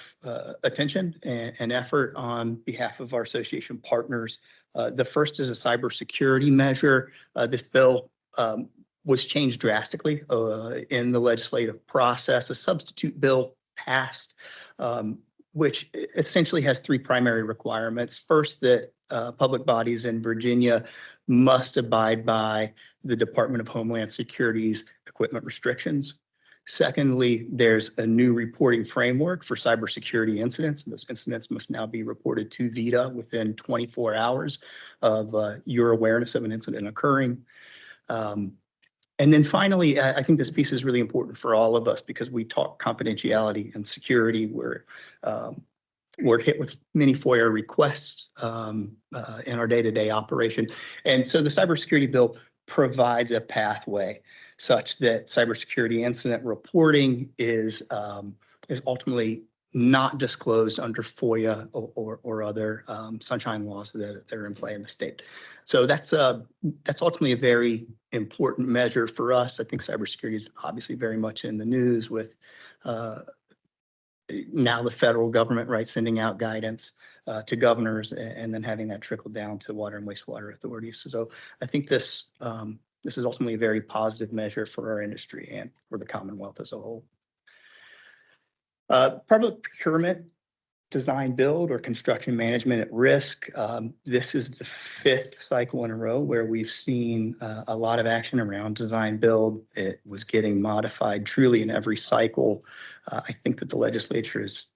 attention and effort on behalf of our association partners. The first is a cybersecurity measure. This bill was changed drastically in the legislative process. A substitute bill passed, which essentially has 3 primary requirements. First, that public bodies in Virginia must abide by the Department of Homeland Security's equipment restrictions. Secondly, there's a new reporting framework for cybersecurity incidents. And those incidents must now be reported to VETA within 24 hours of your awareness of an incident occurring. And then finally, I think this piece is really important for all of us because we talk confidentiality and security. We're hit with many FOIA requests in our day-to-day operation. And so the cybersecurity bill provides a pathway such that cybersecurity incident reporting is ultimately not disclosed under FOIA or other sunshine laws that are in play in the state. So that's ultimately a very important measure for us. I think cybersecurity is obviously very much in the news with now the federal government, right, sending out guidance to governors and then having that trickle down to water and wastewater authorities. So I think this is ultimately a very positive measure for our industry and for the Commonwealth as a whole. Public procurement, design build, or construction management at risk. This is the 5th cycle in a row where we've seen a lot of action around design build. It was getting modified truly in every cycle. I think that the legislature is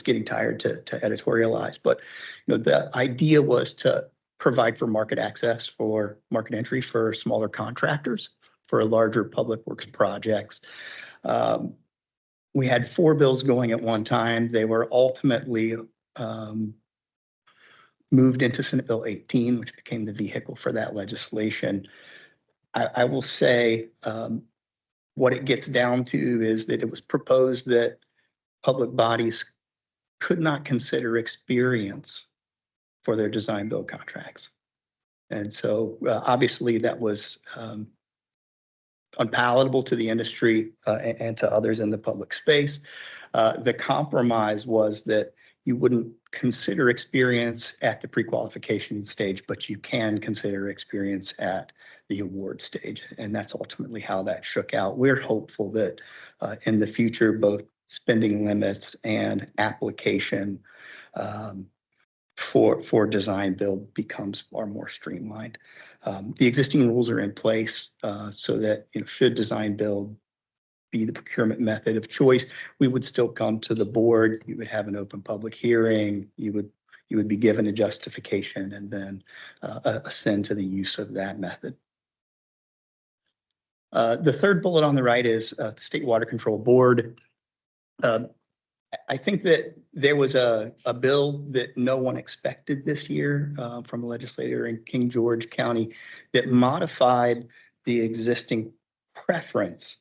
getting tired to editorialize, but the idea was to provide for market access, for market entry for smaller contractors, for larger public works projects. We had 4 bills going at one time. They were ultimately moved into Senate Bill 18, which became the vehicle for that legislation. I will say what it gets down to is that it was proposed that public bodies could not consider experience for their design build contracts. And so obviously that was unpalatable to the industry and to others in the public space. The compromise was that you wouldn't consider experience at the pre-qualification stage, but you can consider experience at the award stage. And that's ultimately how that shook out. We're hopeful that in the future, both spending limits and application for design build becomes far more streamlined. The existing rules are in place so that should design build be the procurement method of choice, we would still come to the board. You would have an open public hearing. You would be given a justification and then ascend to the use of that method. The third bullet on the right is the State Water Control Board. I think that there was a bill that no one expected this year from a legislator in King George County that modified the existing preference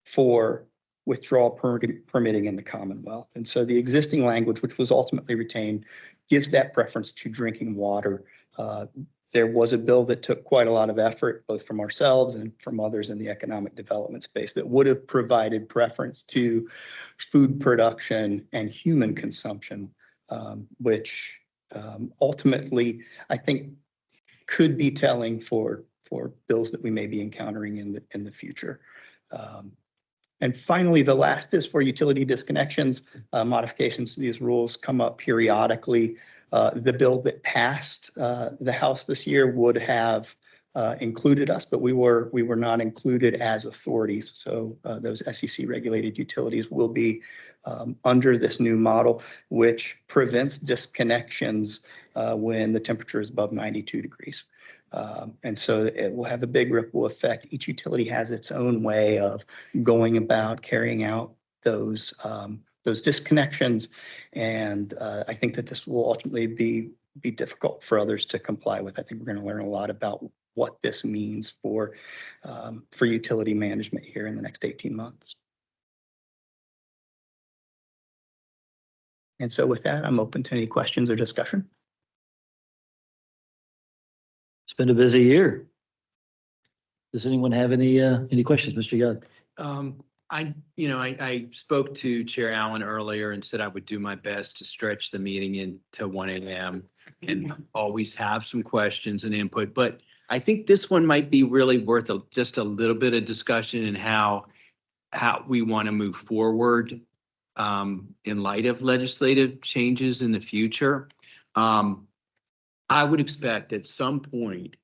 for withdrawal permitting in the Commonwealth. And so the existing language, which was ultimately retained, gives that preference to drinking water. There was a bill that took quite a lot of effort, both from ourselves and from others in the economic development space, that would have provided preference to food production and human consumption, which ultimately I think could be telling for bills that we may be encountering in the future. And finally, the last is for utility disconnections. Modifications to these rules come up periodically. The bill that passed the House this year would have included us, but we were not included as authorities. So those SEC regulated utilities will be under this new model, which prevents disconnections when the temperature is above 92 degrees. And so it will have a big ripple effect. Each utility has its own way of going about carrying out those disconnections. And I think that this will ultimately be difficult for others to comply with. I think we're going to learn a lot about what this means for utility management here in the next 18 months. And so with that, I'm open to any questions or discussion. It's been a busy year. Does anyone have any questions, Mr. Young? I spoke to Chair Allen earlier and said I would do my best to stretch the meeting into 1 a.m. and always have some questions and input. But I think this one might be really worth just a little bit of discussion in how we want to move forward in light of legislative changes in the future. I would expect at some point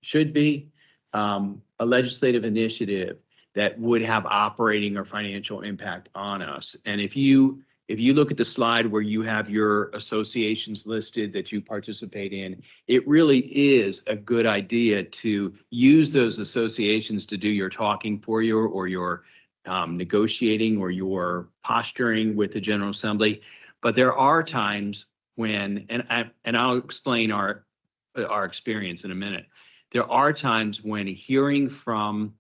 should be a legislative initiative that would have operating or financial impact on us. And if you look at the slide where you have your associations listed that you participate in, it really is a good idea to use those associations to do your talking for you or your negotiating or your posturing with the General Assembly. But there are times when, and I'll explain our experience in a minute. There are times when hearing from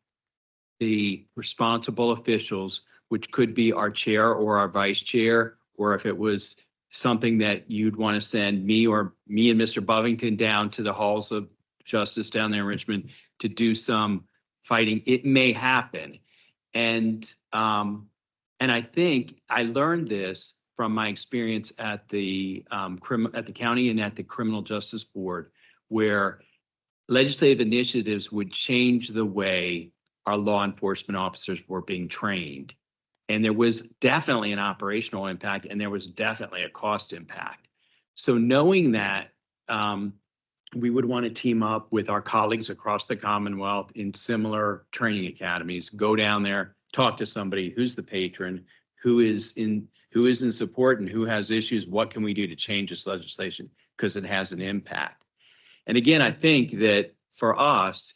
the responsible officials, which could be our chair or our vice chair, or if it was something that you'd want to send me and Mr. Bovington down to the halls of justice down there in Richmond to do some fighting, it may happen. And I think I learned this from my experience at the county and at the Criminal Justice Board, where legislative initiatives would change the way our law enforcement officers were being trained. And there was definitely an operational impact and there was definitely a cost impact. So knowing that, we would want to team up with our colleagues across the Commonwealth in similar training academies, go down there, talk to somebody who's the patron, who is in support and who has issues. What can we do to change this legislation? Because it has an impact. And again, I think that for us,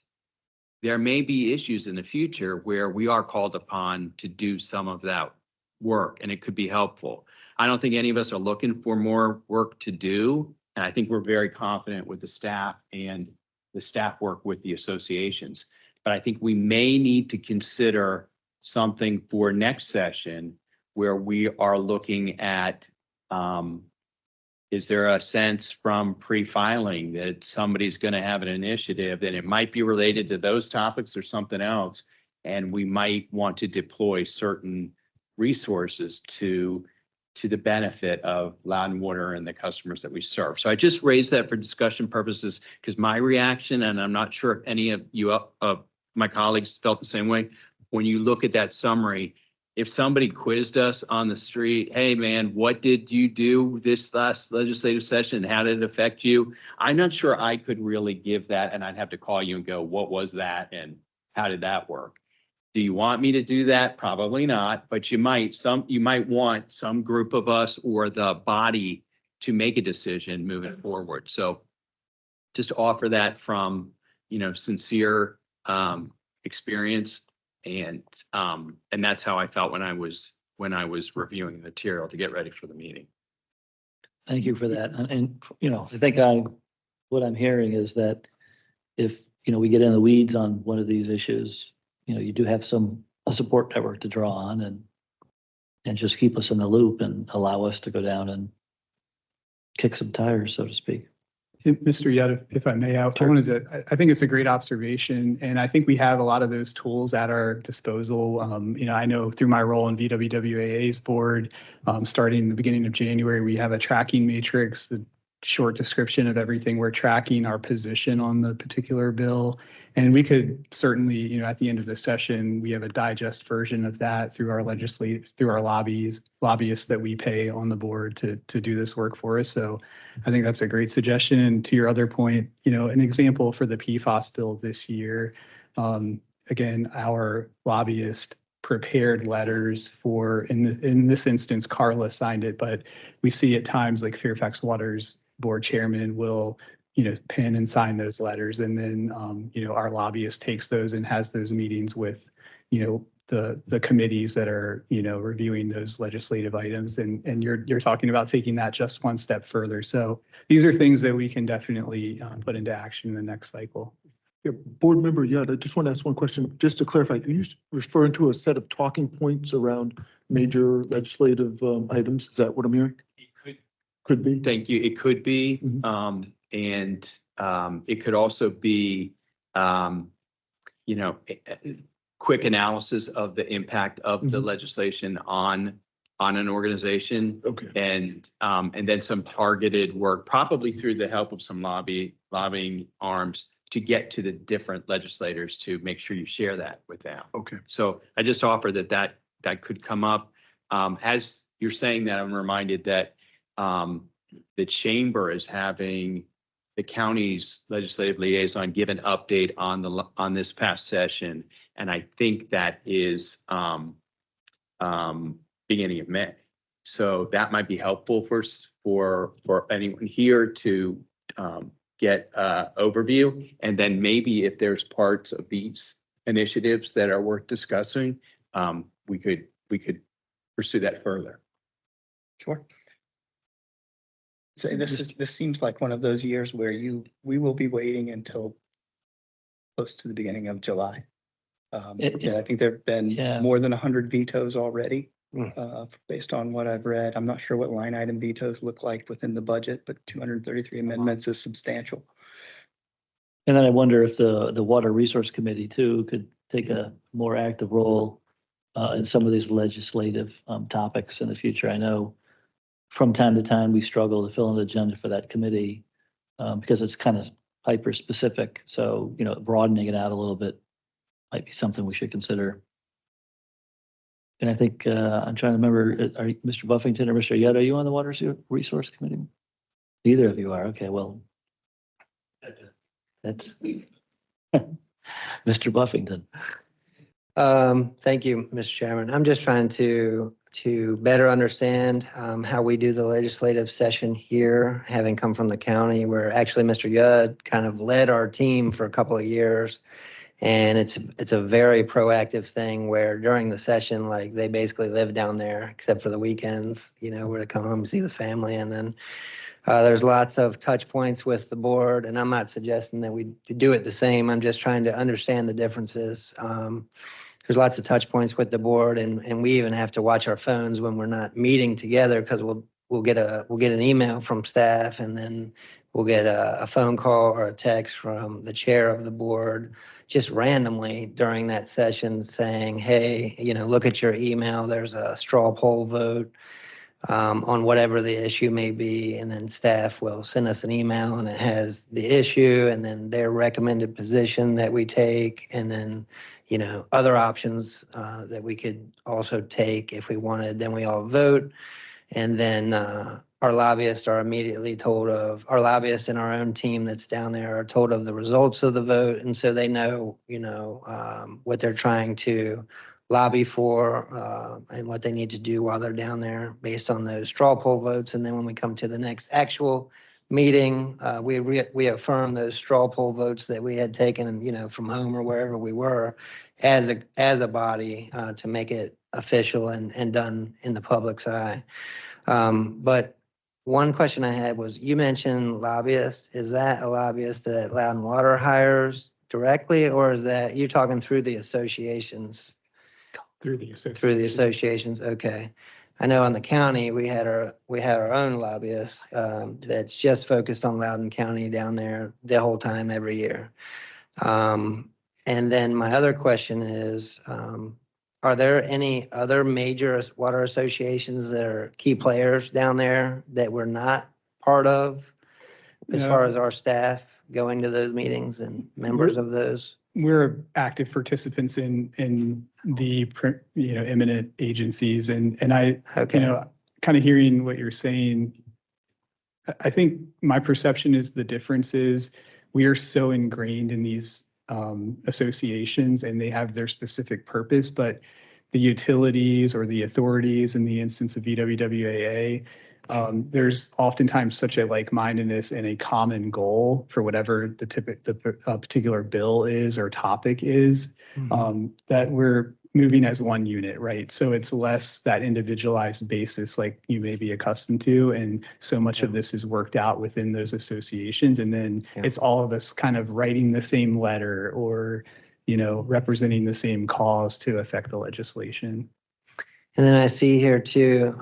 there may be issues in the future where we are called upon to do some of that work, and it could be helpful. I don't think any of us are looking for more work to do, and I think we're very confident with the staff and the staff work with the associations. But I think we may need to consider something for next session where we are looking at, is there a sense from pre-filing that somebody's going to have an initiative and it might be related to those topics or something else, and we might want to deploy certain resources to the benefit of Loudon Water and the customers that we serve. So I just raised that for discussion purposes because my reaction, and I'm not sure if any of you, my colleagues felt the same way, when you look at that summary, if somebody quizzed us on the street, hey man, what did you do this last legislative session? How did it affect you? I'm not sure I could really give that, and I'd have to call you and go, what was that and how did that work? Do you want me to do that? Probably not, but you might want some group of us or the body to make a decision moving forward. So just offer that from, sincere experience. And that's how I felt when I was reviewing the material to get ready for the meeting. Thank you for that. And I think what I'm hearing is that if, we get in the weeds on one of these issues, you do have a support network to draw on and just keep us in the loop and allow us to go down and kick some tires, so to speak. Mr. Yudd, if I may, I think it's a great observation, and I think we have a lot of those tools at our disposal. I know through my role in VWWAA's board, starting in the beginning of January, we have a tracking matrix that short description of everything we're tracking, our position on the particular bill. And we could certainly, you know, at the end of the session, we have a digest version of that through our through our lobbyists that we pay on the board to do this work for us. So I think that's a great suggestion. And to your other point, you know, an example for the PFAS bill this year, again, our lobbyist prepared letters for, in this instance, Carla signed it, but we see at times like Fairfax Water's board chairman will, you know, pen and sign those letters. And then, you know, our lobbyist takes those and has those meetings with, you know, the committees that are, you know, reviewing those legislative items. And you're talking about taking that just one step further. So these are things that we can definitely put into action in the next cycle. Yeah, board member, yeah, I just want to ask one question, just to clarify, are you referring to a set of talking points around major legislative items? Is that what I'm hearing? Could be. Thank you. It could be, and it could also be, you know, quick analysis of the impact of the legislation on an organization. Okay. And then some targeted work, probably through the help of some lobbying arms, to get to the different legislators to make sure you share that with them. Okay. So I just offer that could come up. As you're saying that, I'm reminded that the chamber is having the county's legislative liaison give an update on this past session. And I think that is beginning of May. So that might be helpful for anyone here to get overview. And then maybe if there's parts of these initiatives that are worth discussing, we could pursue that further. Sure. So this seems like one of those years where we will be waiting until close to the beginning of July. Yeah, I think there've been more than 100 vetoes already, based on what I've read. I'm not sure what line item vetoes look like within the budget, but 233 amendments is substantial. And then I wonder if the Water Resource Committee too could take a more active role in some of these legislative topics in the future. I know from time to time we struggle to fill an agenda for that committee because it's kind of hyper specific. So, you know, broadening it out a little bit might be something we should consider. And I think I'm trying to remember, are Mr. Buffington or Mr. Yudd, are you on the Water Resource Committee? Neither of you are. Okay, well, that's Mr. Buffington. Thank you, Mr. Chairman. I'm just trying to better understand how we do the legislative session here, having come from the county, where actually Mr. Yudd kind of led our team for a couple of years. And it's a very proactive thing where during the session, like they basically live down there, except for the weekends, you know, where to come home and see the family. And then there's lots of touch points with the board, and I'm not suggesting that we do it the same. I'm just trying to understand the differences. There's lots of touch points with the board, and we even have to watch our phones when we're not meeting together, because we'll get an email from staff, and then we'll get a phone call or a text from the chair of the board just randomly during that session saying, hey, you know, look at your email. There's a straw poll vote on whatever the issue may be. And then staff will send us an email and it has the issue and then their recommended position that we take. And then, you know, other options that we could also take if we wanted. Then we all vote. And then our lobbyists are immediately told of, our lobbyists in our own team that's down there are told of the results of the vote. And so they know, you know, what they're trying to lobby for and what they need to do while they're down there based on those straw poll votes. And then when we come to the next actual meeting, we affirm those straw poll votes that we had taken, you know, from home or wherever we were as a body to make it official and done in the public's eye. But one question I had was, you mentioned lobbyist. Is that a lobbyist that Loudon Water hires directly, or is that you're talking through the associations? Through the associations. Through the associations. Okay. I know in the county we had our own lobbyist that's just focused on Loudoun County down there the whole time every year. And then my other question is, are there any other major water associations that are key players down there that we're not part of? as No. far as our staff going to those meetings and members of those? We're active participants in the, imminent agencies and I, Okay. kind of hearing what you're saying. I think my perception is the difference is we are so ingrained in these associations and they have their specific purpose, but the utilities or the authorities in the instance of VWWAA, there's oftentimes such a like-mindedness and a common goal for whatever the particular bill is or topic is, that we're moving as one unit, right? So it's less that individualized basis like you may be accustomed to. And so much of this is worked out within those associations. And then it's all of us kind of writing the same letter or, representing the same cause to affect the legislation. And then I see here too,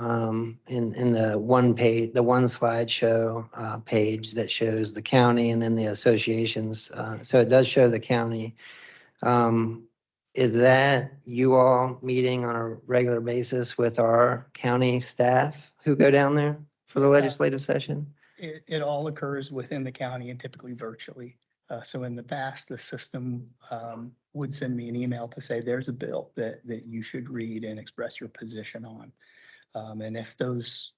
in the one page, the one slideshow page that shows the county and then the associations. So it does show the county. Is that you all meeting on a regular basis with our county staff who go down there for the legislative session? It all occurs within the county and typically virtually. So in the past, the system would send me an email to say, there's a bill that you should read and express your position on. And if those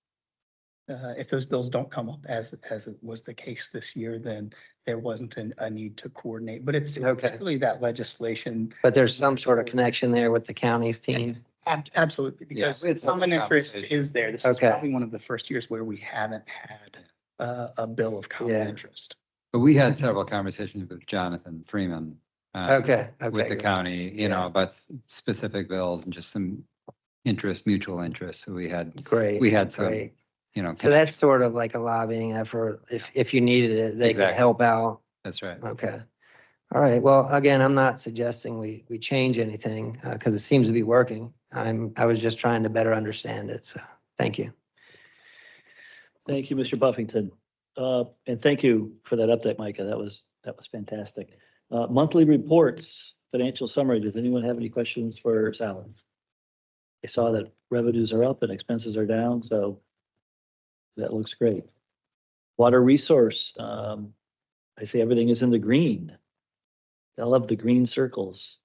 bills don't come up as it was the case this year, then there wasn't a need to coordinate. But it's really that legislation. But there's some sort of connection there with the county's team? Absolutely, because it's common interest is there. This is Okay. probably one of the first years where we haven't had a bill of common Yeah. interest. But we had several conversations with Jonathan Freeman. Okay. With the Good. county, Yeah. about specific bills and just some mutual interest. So we had Great. some, Great. So that's sort of like a lobbying effort. If you needed it, they could Exactly. help out. That's right. Okay. All right. Well, again, I'm not suggesting we change anything because it seems to be working. I was just trying to better understand it. So thank you. Thank you, Mr. Buffington. And thank you for that update, Micah. That was fantastic. Monthly reports, financial summary. Does anyone have any questions for Sally? I saw that revenues are up and expenses are down, so that looks great. Water resource, I see everything is in the green. I love the green circles.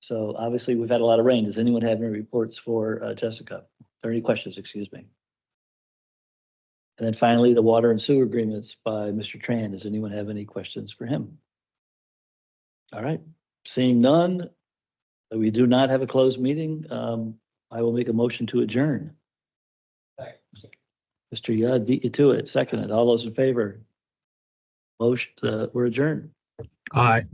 So obviously we've had a lot of rain. Does anyone have any reports for Jessica? Or any questions, excuse me? And then finally, the water and sewer agreements by Mr. Tran. Does anyone have any questions for him? All right, seeing none, we do not have a closed meeting. I will make a motion to adjourn. Mr. Yudd beat you to it. Seconded. All those in favor? Motion, we're adjourned. Aye.